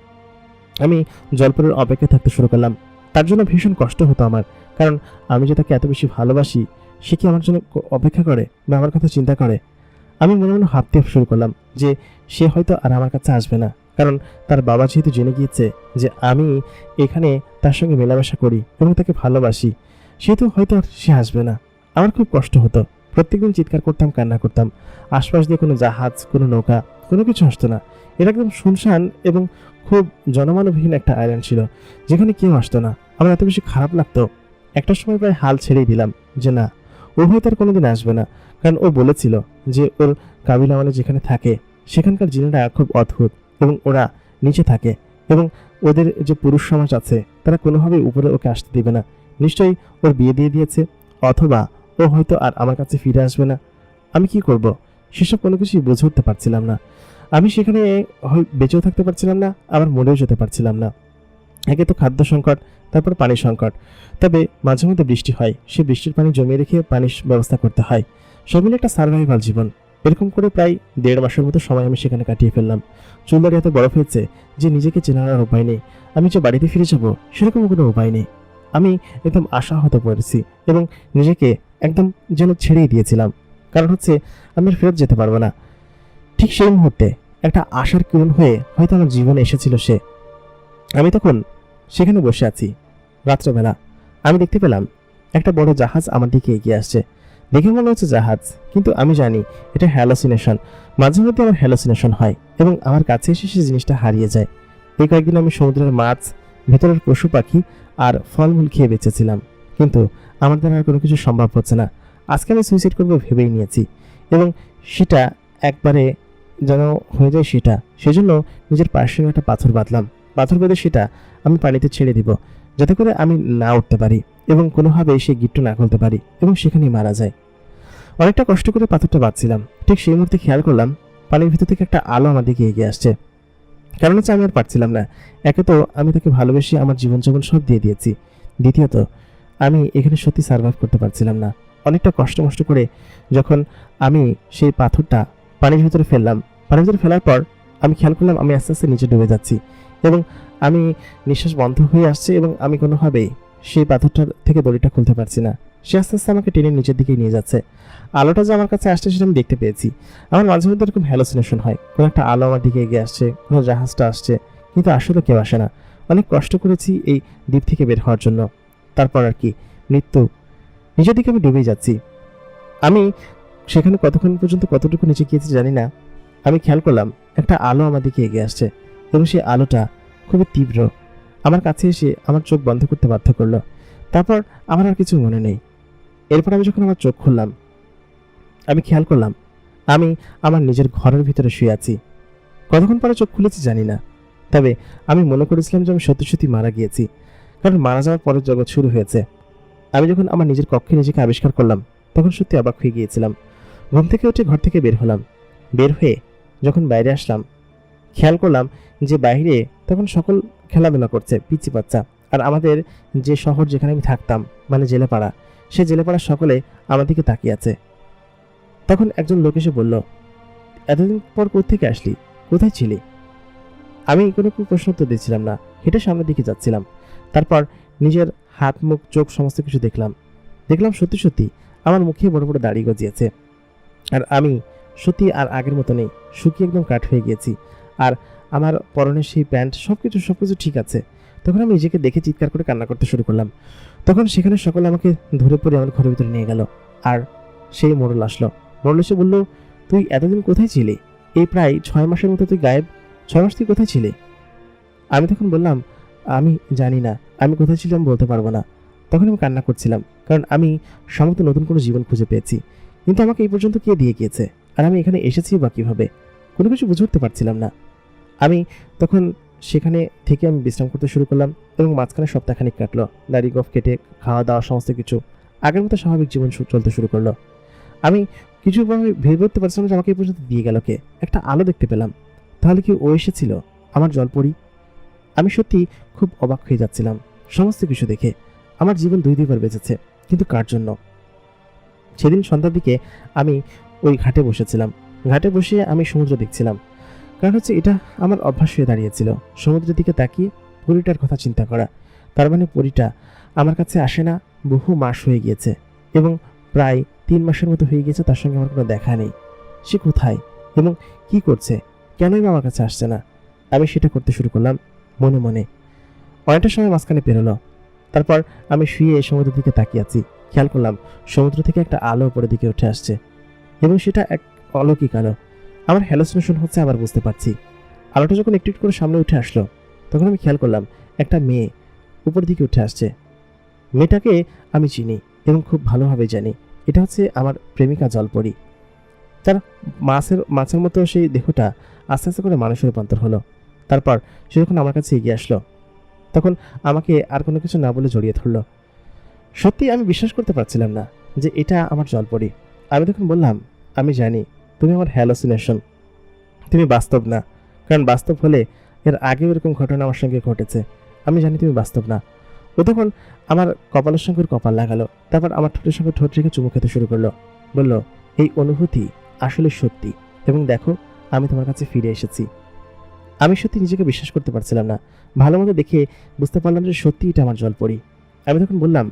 আমি জলপরির অপেক্ষায় থাকতে শুরু করলাম। তার জন্য ভীষণ কষ্ট হতো আমার, কারণ আমি যে তাকে এত বেশি ভালোবাসি, সে কি আমার জন্য অপেক্ষা করে বা আমার কথা চিন্তা করে? আমি মনে মনে ভাবতে শুরু করলাম যে সে হয়তো আর আমার কাছে আসবে না, কারণ তার বাবা যেহেতু জেনে গিয়েছে যে আমি এখানে তার সঙ্গে মেলামেশা করি এবং তাকে ভালোবাসি, সেহেতু হয়তো আর সে আসবে না। আমার খুব কষ্ট হতো, প্রত্যেকদিন চিৎকার করতাম, কান্না করতাম। আশপাশ দিয়ে কোনো জাহাজ, কোনো নৌকা, কোনো কিছু আসতো না। এটা একদম শুনশান এবং খুব জনমানবহীন একটা আইল্যান্ড ছিল, যেখানে কেউ আসতো না। আমার এত বেশি খারাপ লাগতো, একটা সময় প্রায় হাল ছেড়েই দিলাম যে না, ও হয়তো আর কোনোদিন আসবে না। কারণ ও বলেছিল যে ওর কাবিলা মানে যেখানে থাকে সেখানকার জিনেরা খুব অদ্ভুত এবং ওরা নিচে থাকে এবং ওদের যে পুরুষ সমাজ আছে তারা কোনোভাবেই উপরে ওকে আসতে দেবে না। নিশ্চয়ই ওর বিয়ে দিয়ে দিয়েছে, অথবা ও হয়তো আর আমার কাছে ফিরে আসবে না। আমি কি করব সেসব কোনো কিছুই বুঝে উঠতে পারছিলাম না। আমি সেখানে বেঁচেও থাকতে পারছিলাম না, আবার মরেও যেতে পারছিলাম না। একে তো খাদ্য সংকট, তারপর পানি সংকট। তবে মাঝে মধ্যে বৃষ্টি হয়, সেই বৃষ্টির পানি জমিয়ে রেখে পানির ব্যবস্থা করতে হয়। সব মিলে একটা সার্ভাইভাল জীবন। এরকম করে প্রায় 1.5 মাসের মতো সময় আমি সেখানে কাটিয়ে ফেললাম। চুলদারি এত বরফ হয়েছে যে নিজেকে চেনার আর উপায় নেই। আমি যে বাড়িতে ফিরে যাব সেরকম কোনো উপায় নেই। আমি একদম আশাহত পড়েছি এবং নিজেকে একদম যেন ছেড়েই দিয়েছিলাম, কারণ হচ্ছে আমি আর ফেরত যেতে পারবো না। ঠিক সেই মুহূর্তে একটা আশার কিরণ হয়ে হয়তো আমার জীবনে এসেছিল সে। আমি তখন সেখানে বসে আছি রাত্রবেলা। আমি দেখতে পেলাম একটা বড় জাহাজ আমার দিকে এগিয়ে আসছে। দেখে মনে হচ্ছে জাহাজ, কিন্তু আমি জানি এটা হ্যালোসিনেশন। মাঝে মধ্যে আমার হ্যালোসিনেশন হয় এবং আমার কাছে এসে সেই জিনিসটা হারিয়ে যায়। এই কয়েকদিন আমি সমুদ্রের মাছ, ভেতরের পশু পাখি আর ফলমূল খেয়ে বেঁচেছিলাম, কিন্তু আমার দ্বারা আর কোনো কিছু সম্ভব হচ্ছে না। আজকে আমি সুইসাইড করবো ভেবেই নিয়েছি এবং সেটা একবারে যেন হয়ে যায় সেটা, সেজন্য নিজের পায়ের সঙ্গে একটা পাথর বাঁধলাম। পাথর বেঁধে সেটা আমি পানিতে ছেড়ে দিব, যাতে করে আমি না উঠতে পারি এবং কোনোভাবে সেই গিট্টু না খুলতে পারি এবং সেখানেই মারা যায়। অনেকটা কষ্ট করে পাথরটা বাঁধছিলাম, ঠিক সেই মুহূর্তে খেয়াল করলাম পানির ভিতর থেকে একটা আলো আমার দিকে এগিয়ে আসছে। কারণ হচ্ছে আমি আর পারছিলাম না। একে তো আমি তাকে ভালোবেসে আমার জীবন জীবন সব দিয়ে দিয়েছি, দ্বিতীয়ত আমি এখানে সত্যি সার্ভাইভ করতে পারছিলাম না। অনেকটা কষ্ট করে যখন আমি সেই পাথরটা পানির ভিতরে ফেললাম, পানির ভিতরে ফেলার পর আমি খেয়াল করলাম আমি আস্তে আস্তে নিচে ডুবে যাচ্ছি এবং আমি নিঃশ্বাস বন্ধ হয়ে আসছে এবং আমি কোনোভাবেই সেই পাথরটার থেকে দড়িটা খুলতে পারছি না। সে আস্তে আস্তে আমাকে টেনে নিচের দিকে নিয়ে যাচ্ছে। আলোটা যে আমার কাছে আসছে সেটা আমি দেখতে পেয়েছি। আমার মাঝে মধ্যে এরকম হ্যালোসিনেশন হয়, কোনো একটা আলো আমার দিকে এগিয়ে আসছে, কোনো জাহাজটা আসছে, কিন্তু আসলে কেউ আসে না। অনেক কষ্ট করেছি এই দ্বীপ থেকে বের হওয়ার জন্য। তারপর আর কি মৃত্যু। নিচের দিকে আমি ডুবেই যাচ্ছি। আমি সেখানে কতক্ষণ পর্যন্ত কতটুকু নিচে গিয়েছি জানি না। আমি খেয়াল করলাম একটা আলো আমার দিকে এগিয়ে আসছে এবং সেই আলোটা খুবই তীব্র। আমার কাছে এসে আমার চোখ বন্ধ করতে বাধ্য করলো। তারপর আমার আর কিছু মনে নেই। এরপর আমি যখন আমার চোখ খুললাম, আমি খেয়াল করলাম আমি আমার নিজের ঘরের ভিতরে শুয়ে আছি। কতক্ষণ পরে চোখ খুলেছি জানি না, তবে আমি মনে করেছিলাম যে আমি সত্যি সত্যি মারা গিয়েছি, কারণ মারা যাওয়ার পরের জগৎ শুরু হয়েছে। আমি যখন আমার নিজের কক্ষে নিজেকে আবিষ্কার করলাম তখন সত্যি অবাক হয়ে গিয়েছিলাম। ঘুম থেকে উঠে ঘর থেকে বের হলাম। বের হয়ে যখন বাইরে আসলাম, খেয়াল করলাম যে বাইরে তখন সকল খেলাধুলা করছে, পিচ্চি বাচ্চা। আর আমাদের যে শহর যেখানে আমি থাকতাম, মানে জেলেপাড়া, সে জেলেপাড়ার সকলে আমার দিকে তাকিয়ে আছে। তখন একজন লোক এসে বলল, এতদিন পর কোত্থেকে আসলি, কোথায় ছিলি? আমি কোনো প্রশ্ন উত্তর দিচ্ছিলাম না, হেঁটে সামনের দিকে যাচ্ছিলাম। তারপর নিজের হাত, মুখ, চোখ সমস্ত কিছু দেখলাম সত্যি সত্যি আমার মুখে বড় বড় দাড়ি গজিয়েছে। আর আমি সত্যি আর আগের মতো নেই, শুকিয়ে একদম কাঠ হয়ে গিয়েছি। আর আমার পরনের সেই প্যান্ট, সবকিছু ঠিক আছে। তখন আমি নিজেকে দেখে চিৎকার করে কান্না করতে শুরু করলাম। তখন সেখানে সকলে আমাকে ধরে পড়ে আমার ঘরের ভিতরে নিয়ে গেল। আর সেই মোড়ল আসলো। মোড়ল এসে বলল, তুই এতদিন কোথায় ছিলি? এই প্রায় 6 মাসের মতো তুই গায়েব। 6 মাস তুই কোথায় ছিলি? আমি তখন বললাম, আমি জানি না, আমি কোথায় ছিলাম বলতে পারবো না। তখন আমি কান্না করছিলাম, কারণ আমি সম্ভবত নতুন কোনো জীবন খুঁজে পেয়েছি, কিন্তু আমাকে এই পর্যন্ত কে দিয়ে গিয়েছে, আর আমি এখানে এসেছি বা কীভাবে, কোনো কিছু বুঝে উঠতে পারছিলাম না। আমি তখন সেখানে থেকে আমি বিশ্রাম করতে শুরু করলাম এবং মাঝখানে সপ্তাহখানিক কাটলো। দাড়ি গোঁফ কেটে খাওয়া দাওয়া সমস্ত কিছু আগের মতো স্বাভাবিক জীবন চলতে শুরু করলো। আমি কিছুভাবে ভেবে উঠতে পারছিলাম যে আমাকে এই পর্যন্ত দিয়ে গেল কে। একটা আলো দেখতে পেলাম, তাহলে কি ও এসেছিল, আমার জলপরি? আমি সত্যি খুব অবাক হয়ে যাচ্ছিলাম সমস্ত কিছু দেখে। আমার জীবন দুইবার বেঁচেছে, কিন্তু কার জন্য? সেদিন সন্ধ্যার দিকে আমি ওই ঘাটে বসেছিলাম। ঘাটে বসে আমি সমুদ্র দেখছিলাম, কারণ হচ্ছে এটা আমার অভ্যাস হয়ে দাঁড়িয়েছিল সমুদ্রের দিকে তাকিয়ে পরীটার কথা চিন্তা করা। তার মানে পরীটা আমার কাছে আসে না বহু মাস হয়ে গিয়েছে, এবং প্রায় 3 মাসের মতো হয়ে গিয়েছে তার সঙ্গে আমার কোনো দেখা নেই। সে কোথায় এবং কি করছে, কেনই বা আমার কাছে আসছে না? আমি সেটা করতে শুরু করলাম মনে মনে। অনেকটা সময় মাঝখানে পেরোলো। তারপর আমি শুয়ে সমুদ্রের দিকে তাকিয়ে আছি। খেয়াল করলাম সমুদ্র থেকে একটা আলো উপরের দিকে উঠে আসছে, এবং সেটা এক অলৌকিক আলো। আমার হ্যালোসিনেশন হচ্ছে আবার বুঝতে পারছি। আলোটা যখন একটু একটু করে সামনে উঠে আসলো, তখন আমি খেয়াল করলাম একটা মেয়ে উপর দিকে উঠে আসছে। মেয়েটাকে আমি চিনি এবং খুব ভালোভাবে জানি। এটা হচ্ছে আমার প্রেমিকা জলপরি। তার মাছের মতো সেই দেহটা আস্তে আস্তে করে মানুষের রূপান্তর হলো। তারপর সে যখন আমার কাছে এগিয়ে আসলো, তখন আমাকে আর কোনো কিছু না বলে জড়িয়ে ধরলো। সত্যি আমি বিশ্বাস করতে পারছিলাম না যে এটা আমার জলপরি। আমি তখন বললাম, আমি জানি তুমি আমার হ্যালোসিনেশন, তুমি বাস্তব না। কারণ বাস্তব হলে এর আগেও এরকম ঘটনা আমার সঙ্গে ঘটেছে। আমি জানি তুমি বাস্তব না। ও তখন আমার কপালের সঙ্গে কপাল লাগালো, তারপর আমার ঠোঁটের সঙ্গে ঠোঁট রেখে চুমু খেতে শুরু করলো। বলল, এই অনুভূতি আসলে সত্যি, এবং দেখো আমি তোমার কাছে ফিরে এসেছি। আমি সত্যি নিজেকে বিশ্বাস করতে পারছিলাম না। ভালো মতো দেখে বুঝতে পারলাম যে সত্যি এটা আমার জলপরি। আমি তখন বললাম,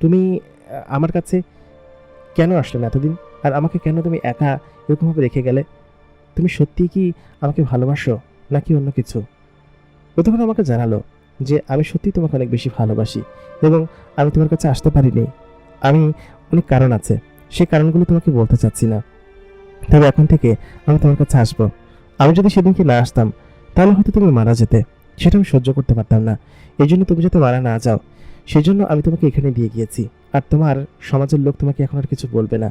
তুমি আমার কাছে কেন আসলে না এতদিন? আর আমাকে কেন তুমি একা এরকমভাবে রেখে গেলে? তুমি সত্যিই কি আমাকে ভালোবাসো নাকি অন্য কিছু? ও তখন আমাকে জানালো যে আমি সত্যিই তোমাকে অনেক বেশি ভালোবাসি, এবং আমি তোমার কাছে আসতে পারিনি। আমি অনেক কারণ আছে, সেই কারণগুলো তোমাকে বলতে চাচ্ছি না। তবে এখন থেকে আমি তোমার কাছে আসবো। আমি যদি সেদিনকে না আসতাম, তাহলে হয়তো তুমি মারা যেতে। সেটা আমি সহ্য করতে পারতাম না। এই জন্য তুমি যাতে মারা না যাও, সেই জন্য আমি তোমাকে এখানে দিয়ে গিয়েছি। আর তোমার সমাজের লোক তোমাকে এখন আর কিছু বলবে না,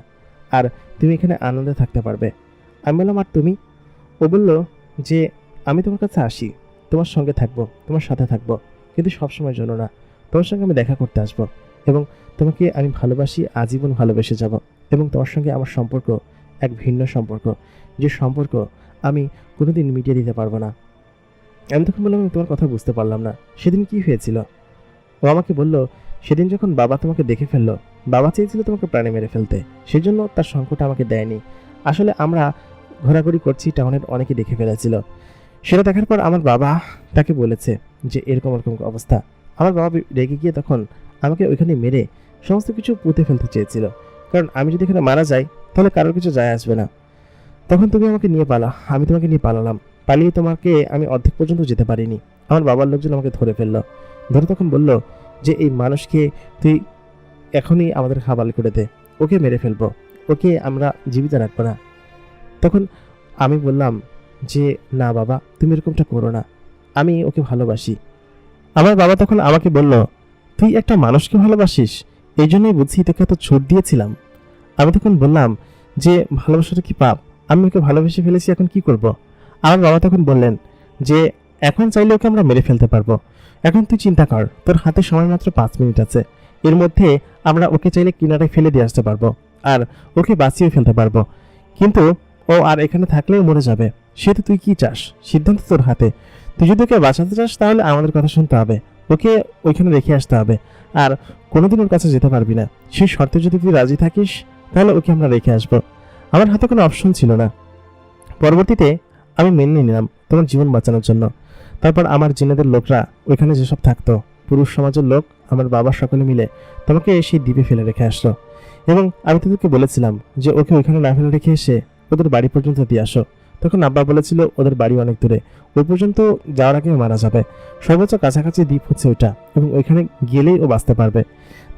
আর তুমি এখানে আনন্দে থাকতে পারবে। আমি বললাম, আর তুমি? ও বলল যে আমি তোমার কাছে আসি, তোমার সঙ্গে থাকবো, তোমার সাথে থাকবো, কিন্তু সবসময়ের জন্য না। তোমার সঙ্গে আমি দেখা করতে আসবো, এবং তোমাকে আমি ভালোবাসি, আজীবন ভালোবেসে যাব। এবং তোমার সঙ্গে আমার সম্পর্ক এক ভিন্ন সম্পর্ক, যে সম্পর্ক আমি কোনোদিন মিটিয়ে দিতে পারবো না। আমি তখন বললাম, আমি তোমার কথা বুঝতে পারলাম না, সেদিন কি হয়েছিল? ও আমাকে বলল, সেদিন যখন বাবা তোমাকে দেখে ফেললো, বাবা চেয়েছিল তোমাকে প্রাণে মেরে ফেলতে, সেজন্য তার সংকট আমাকে দেয়নি। আসলে আমরা ঘোরাঘুরি করছি, টাউনের অনেকে দেখে ফেলেছিল। সেটা দেখার পর আমার বাবা তাকে বলেছে যে এরকম এরকম অবস্থা। আমার বাবা রেগে গিয়ে তখন আমাকে ওইখানে মেরে সমস্ত কিছু পুঁতে ফেলতে চেয়েছিল, কারণ আমি যদি এখানে মারা যাই তাহলে কারোর কিছু যায় আসবে না। তখন তুমি আমাকে নিয়ে পালা, আমি তোমাকে নিয়ে পালালাম। পালিয়ে তোমাকে আমি অর্ধেক পর্যন্ত যেতে পারিনি। আমার বাবার লোকজন আমাকে ধরে ফেললো। ধরে তখন বলল যে এই মানুষকে তুই এখনই আমাদের হাবাল করে দে, ওকে মেরে ফেলবো, ওকে আমরা জীবিত রাখবো না। তখন আমি বললাম যে না বাবা, তুমি এরকমটা করো না, আমি ওকে ভালোবাসি। আমার বাবা তখন আমাকে বলল, তুই একটা মানুষকে ভালোবাসিস? এই জন্যই বুঝছি তোকে এত ছুট দিয়েছিলাম। আমি তখন বললাম যে ভালোবাসাটা কি পাপ? আমি ওকে ভালোবেসে ফেলেছি, এখন কি করব? আমার বাবা তখন বললেন যে এখন চাইলে ওকে আমরা মেরে ফেলতে পারবো। এখন তুই চিন্তা কর, তোর হাতে সময় মাত্র 5 মিনিট আছে। এর মধ্যে আমরা ওকে চাইলে কিনারায় ফেলে দিয়ে আসতে পারবো, আর ওকে বাঁচিয়ে ফেলতে পারবো। কিন্তু ও আর এখানে থাকলেও মরে যাবে। সেটা তুই কি চাস? সিদ্ধান্ত তোর হাতে। তুই যদি ওকে বাঁচাতে চাস তাহলে আমাদের কথা শুনতে হবে, ওকে ওইখানে রেখে আসতে হবে, আর কোনোদিন ওর কাছে যেতে পারবি না। সেই শর্তে যদি তুই রাজি থাকিস তাহলে ওকে আমরা রেখে আসবো। আমার হাতে কোনো অপশন ছিল না। পরবর্তীতে আমি মেনে নিলাম তোমার জীবন বাঁচানোর জন্য। তারপর আমার জিনেদের লোকরা ওইখানে যেসব থাকতো, পুরুষ সমাজের লোক, আমার বাবা সকলে মিলে তোমাকে সেই দ্বীপে ফেলে রেখে আসলো। এবং আমি তাদেরকে বলেছিলাম যে ওকে ওইখানে না ফেলে রেখে এসে ওদের বাড়ি পর্যন্ত দিয়ে আসো। তখন আব্বা বলেছিল ওদের বাড়ি অনেক দূরে, ওই পর্যন্ত যাওয়ার আগে মারা যাবে। সর্বোচ্চ কাছাকাছি দ্বীপ হচ্ছে ওইটা, এবং ওইখানে গেলেই ও বাঁচতে পারবে।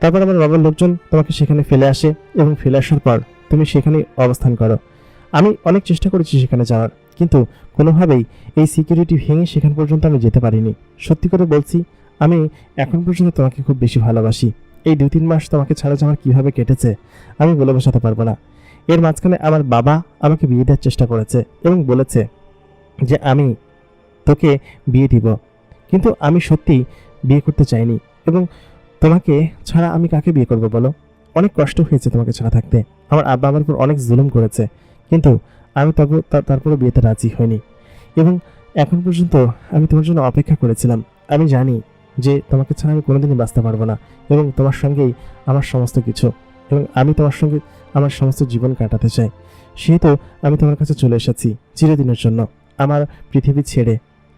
তারপর আমার বাবার লোকজন তোমাকে সেখানে ফেলে আসে, এবং ফেলে আসার পর তুমি সেখানেই অবস্থান করো। আমি অনেক চেষ্টা করেছি সেখানে যাওয়ার, কিন্তু কোনোভাবেই এই সিকিউরিটি ভেঙে সেখান পর্যন্ত আমি যেতে পারিনি। সত্যি করে বলছি, আমি এখন পর্যন্ত তোমাকে খুব বেশি ভালোবাসি। এই 2-3 মাস তোমাকে ছাড়া যে আমার কীভাবে কেটেছে আমি বলে বোঝাতে পারবো না। এর মাঝখানে আমার বাবা আমাকে বিয়ে দেওয়ার চেষ্টা করেছে এবং বলেছে যে আমি তোকে বিয়ে দিব, কিন্তু আমি সত্যি বিয়ে করতে চাইনি। এবং তোমাকে ছাড়া আমি কাকে বিয়ে করবো বলো? অনেক কষ্ট হয়েছে তোমাকে ছাড়া থাকতে। আমার আব্বা আমার উপর অনেক জুলুম করেছে, কিন্তু আমি তারপরও বিয়েতে রাজি হইনি। এবং এখন পর্যন্ত আমি তোমার জন্য অপেক্ষা করেছিলাম। আমি জানি যে তোমাকে ছাড়া আমি কোনোদিনই বাঁচতে পারবো না, এবং তোমার সঙ্গেই আমার সমস্ত কিছু, এবং আমি তোমার সঙ্গে আমার সমস্ত জীবন কাটাতে চাই। সেহেতু আমি তোমার কাছে চলে এসেছি চিরদিনের জন্য, আমার পৃথিবী ছেড়ে,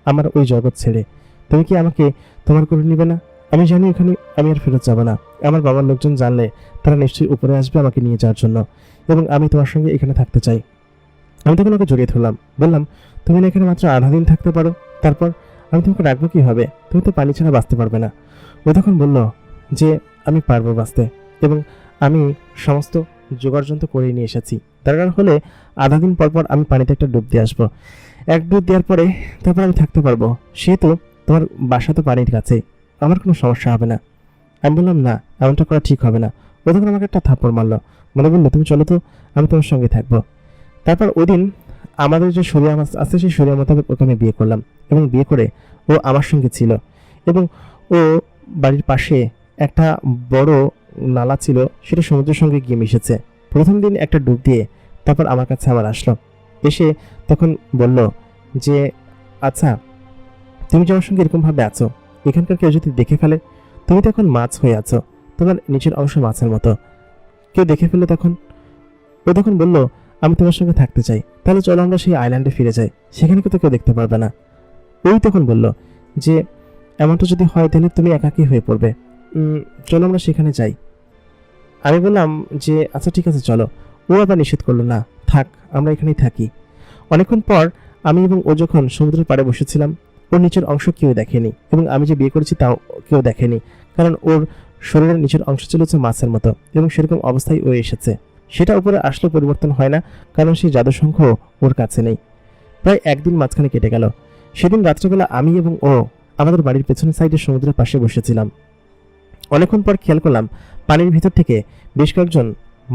আমার ওই জগৎ ছেড়ে। তুমি কি আমাকে তোমার করে নিবে না? আমি জানি এখানে আমি আর ফেরত যাব না। আমার বাবার লোকজন জানলে তারা নিশ্চয়ই উপরে আসবে আমাকে নিয়ে যাওয়ার জন্য, এবং আমি তোমার সঙ্গে এখানে থাকতে চাই। আমি তখন ওকে জড়িয়ে ধরলাম, বললাম, তুমি না এখানে মাত্র আধা দিন থাকতে পারো, তারপর আমি তোমাকে রাখবো কীভাবে? তুমি তো পানি ছাড়া বাঁচতে পারবে না। ও তখন বলল যে আমি পারবো বাঁচতে, এবং আমি সমস্ত জোগাড় যন্ত্র করে নিয়ে এসেছি। দরকার হলে আধা দিন পর পর আমি পানিতে একটা ডুব দিয়ে আসবো। এক ডুব দেওয়ার পরে তারপর আমি থাকতে পারবো। সেহেতু তোমার বাসা তো পানির কাছে, আমার কোনো সমস্যা হবে না। আমি বললাম, না, এমনটা করা ঠিক হবে না। ও তখন আমাকে একটা থাপ্পড় মারলো, মনে বললো, তুমি চলো তো, আমি তোমার সঙ্গে থাকবো। তারপর ওই দিন আমাদের যে শরিয়া মাছ আছে সেই শরিয়া মোতাবেক ওকে আমি বিয়ে করলাম, এবং বিয়ে করে ও আমার সঙ্গে ছিল। এবং ও বাড়ির পাশে একটা বড় নালা ছিল, সেটা সমুদ্রের সঙ্গে গিয়ে মিশেছে। প্রথম দিন একটা ডুব দিয়ে তারপর আমার কাছে আবার আসলো, এসে তখন বলল যে, আচ্ছা, তুমি যে আমার সঙ্গে এরকমভাবে আছো, এখানকার কেউ যদি দেখে ফেলে? তুমি তো এখন মাছ হয়ে আছো, তোমার নিচের অংশ মাছের মতো, কেউ দেখে ফেলে তখন? ও তখন বলল, আমি তোমার সঙ্গে থাকতে চাই, তাহলে চলো আমরা সেই আইল্যান্ডে ফিরে যাই, সেখানে তো কেউ দেখতে পারবে না। ওই তখন বলল যে, এমনটা যদি হয় তাহলে তুমি একাকী হয়ে পড়বে, চলো আমরা সেখানে যাই। আমি বললাম যে, আচ্ছা ঠিক আছে চলো। ও আবার নিষেধ করলো, না থাক, আমরা এখানেই থাকি। অনেকক্ষণ পর আমি এবং ও যখন সমুদ্রের পাড়ে বসেছিলাম, ওর নিচের অংশ কেউ দেখেনি, এবং আমি যে বিয়ে করেছি তাও কেউ দেখেনি, কারণ ওর শরীরের নিচের অংশ ছিল হচ্ছে মাছের মতো, এবং সেরকম অবস্থায় ও এসেছে। সেটা উপরে আসলে পরিবর্তন হয় না, কারণ সেই জাদুশঙ্খ ওর কাছে নেই। প্রায় একদিন মাঝখানে কেটে গেল। সেদিন রাত্রেবেলা আমি এবং ও আমাদের বাড়ির পেছনের সাইডে সমুদ্রের পাশে বসেছিলাম। অনেকক্ষণ পর খেয়াল করলাম পানির ভিতর থেকে বেশ কয়েকজন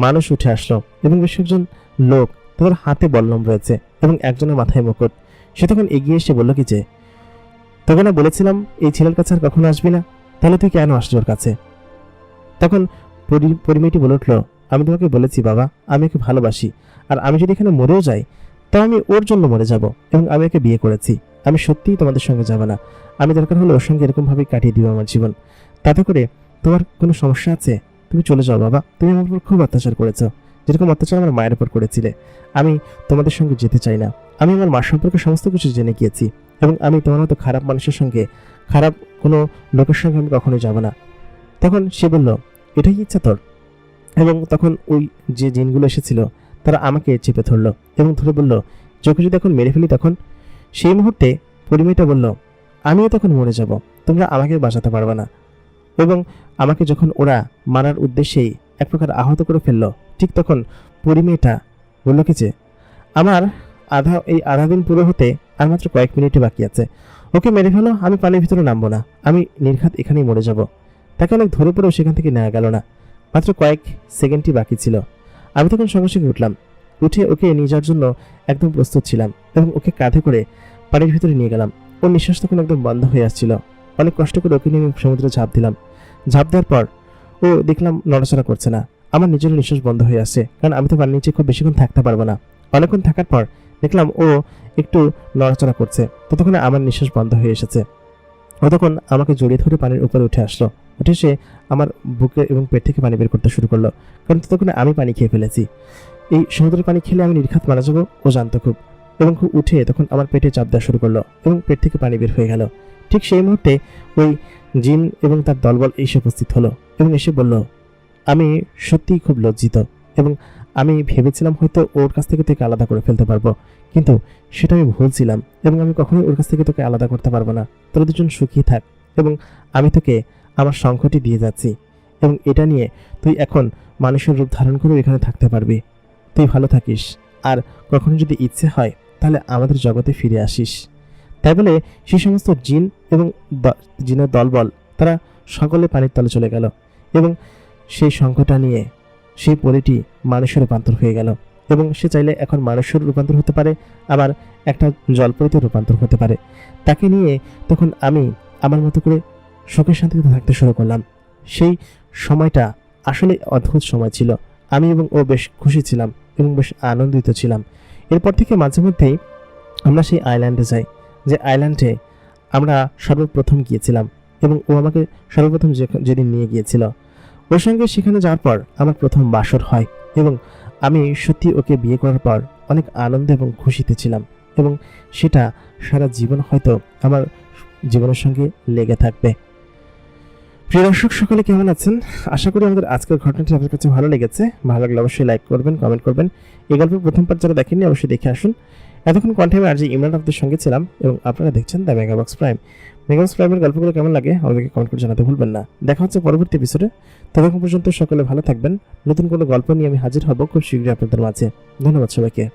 মানুষ উঠে আসলো, এবং বেশ কয়েকজন লোক, তাদের হাতে বল্লম রয়েছে এবং একজনের মাথায় মুকুট। সে তখন এগিয়ে এসে বলল কি যে, তোকে না বলেছিলাম এই ছেলের কাছে আর কখনো আসবি না, তাহলে তুই কেন আসলি ওর কাছে? তখন পরিমেয়টি বলে উঠল, আমি তোমাকে বলেছি বাবা, আমি ওকে ভালোবাসি, আর আমি যদি এখানে মরেও যাই তাও আমি ওর জন্য মরে যাব, এবং আমি ওকে বিয়ে করেছি। আমি সত্যিই তোমাদের সঙ্গে যাব না, আমি দরকার হলে ওর সঙ্গে এরকমভাবেই কাটিয়ে দিব আমার জীবন। তাতে করে তোমার কোনো সমস্যা আছে? তুমি চলে যাও বাবা, তুমি আমার উপর খুব অত্যাচার করেছো, যেরকম অত্যাচার আমার মায়ের উপর করেছিলে। আমি তোমাদের সঙ্গে যেতে চাই না। আমি আমার মা সম্পর্কে সমস্ত কিছু জেনে গিয়েছি, এবং আমি তোমার মতো খারাপ মানুষের সঙ্গে, খারাপ কোনো লোকের সঙ্গে আমি কখনোই যাব না। তখন সে বলল, এটাই ইচ্ছা তোর? এবং তখন ওই যে জিনগুলো এসেছিল তারা আমাকে চেপে ধরলো, এবং ধরে বলল, চোখে যদি এখন মেরে ফেলি তখন? সেই মুহূর্তে পরিমেয়টা বলল, আমিও তখন মরে যাব, তোমরা আমাকে বাঁচাতে পারবে না। এবং আমাকে যখন ওরা মারার উদ্দেশ্যেই এক প্রকার আহত করে ফেললো, ঠিক তখন পরিমেয়টা বলল কি যে, আমার আধা দিন পুরো হতে আর মাত্র কয়েক মিনিটে বাকি আছে, ওকে মেরে ফেলো, আমি পানির ভিতরে নামবো না, আমি নির্ঘাত এখানেই মরে যাব। তাকে অনেক ধরে পড়েও সেখান থেকে নেওয়া গেল না, মাত্র কয়েক সেকেন্ডই বাকি ছিল। আমি তখন সঙ্গে সঙ্গে উঠলাম, উঠে ওকে নিয়ে যাওয়ার জন্য একদম প্রস্তুত ছিলাম, এবং ওকে কাঁধে করে পানির ভিতরে নিয়ে গেলাম। ওর নিঃশ্বাস তখন একদম বন্ধ হয়ে আসছিল। অনেক কষ্ট করে ওকে নিয়ে সমুদ্রে ঝাঁপ দিলাম। ঝাঁপ দেওয়ার পর ও দেখলাম নড়াচড়া করছে না। আমার নিজের নিঃশ্বাস বন্ধ হয়ে আসছে, কারণ আমি তো পানির নিচে খুব বেশিক্ষণ থাকতে পারবো না। অনেকক্ষণ থাকার পর দেখলাম ও একটু নড়াচড়া করছে, ততক্ষণে আমার নিঃশ্বাস বন্ধ হয়ে এসেছে। ও তখন আমাকে জড়িয়ে ধরে পানির উপরে উঠে আসলো, উঠে এসে আমার বুকে এবং পেট থেকে পানি বের করতে শুরু করলো, কারণ ততক্ষণে আমি পানি খেয়ে ফেলেছি। এই সমুদ্রের পানি খেলে আমি নির্ঘাত মারা যাবো ও জানতো খুব, এবং খুব উঠে তখন আমার পেটে চাপ দেওয়া শুরু করলো, এবং পেট থেকে পানি বের হয়ে গেল। ঠিক সেই মুহূর্তে ওই জিন এবং তার দলবল এসে উপস্থিত হলো, এবং এসে বলল, আমি সত্যিই খুব লজ্জিত, এবং আমি ভেবেছিলাম হয়তো ওর কাছ থেকে তোকে আলাদা করে ফেলতে পারবো, কিন্তু সেটা আমি ভুলছিলাম, এবং আমি কখনোই ওর কাছ থেকে তোকে আলাদা করতে পারবো না। তোরা দুজন সুখী থাক, এবং আমি তোকে আমার শঙ্খটি দিয়ে যাচ্ছি, এবং এটা নিয়ে তুই এখন মানুষের রূপ ধারণ করে এখানে থাকতে পারবি। তুই ভালো থাকিস, আর কখনো যদি ইচ্ছে হয় তাহলে আমাদের জগতে ফিরে আসিস। তাই বলে সেই সমস্ত জিন এবং জিনের দলবল তারা সকলে পানির তলে চলে গেল, এবং সেই শঙ্খটা নিয়ে সেই পরীটি মানুষের রূপান্তর হয়ে গেল, এবং সে চাইলে এখন মানুষের রূপান্তর হতে পারে, আবার একটা জলপরীতে রূপান্তর হতে পারে। তাকে নিয়ে তখন আমি আমার মতো করে সুখে শান্তিতে থাকতে শুরু করলাম। সেই সময়টা আসলে অদ্ভুত সময় ছিল। আমি এবং ও বেশ খুশি ছিলাম এবং বেশ আনন্দিত ছিলাম। এরপর থেকে মাঝে মধ্যেই আমরা সেই আইল্যান্ডে যাই, যে আইল্যান্ডে আমরা সর্বপ্রথম গিয়েছিলাম এবং ও আমাকে সর্বপ্রথম যেদিন নিয়ে গিয়েছিল, ওর সঙ্গে সেখানে যাওয়ার পর আমার প্রথম বাসর হয় এবং আমি সত্যি ওকে বিয়ে করার পর অনেক আনন্দ এবং খুশিতে ছিলাম এবং সেটা সারা জীবন হয়তো আমার জীবনের সঙ্গে লেগে থাকবে। প্রিয় দর্শক, সকলে কেমন আছেন? আশা করি আমাদের আজকের ঘটনাটি আপনার কাছে ভালো লেগেছে। ভালো লাগলে অবশ্যই লাইক করবেন, কমেন্ট করবেন। এই গল্পের প্রথম পার্ট যারা দেখেননি অবশ্যই দেখে আসুন। এতক্ষণ কণ্ঠে আমি আরজি ইমরান আপনাদের সঙ্গে ছিলাম এবং আপনারা দেখছেন দ্য মেগাবক্স প্রাইম। মেগাবক্স প্রাইমের গল্পগুলো কেমন লাগে আমাদেরকে কমেন্ট করে জানাতে ভুলবেন না। দেখা হচ্ছে পরবর্তী এপিসোডে। ততক্ষণ পর্যন্ত সকলে ভালো থাকবেন। নতুন কোনো গল্প নিয়ে আমি হাজির হব খুব শীঘ্রই আপনাদের মাঝে। ধন্যবাদ সবাইকে।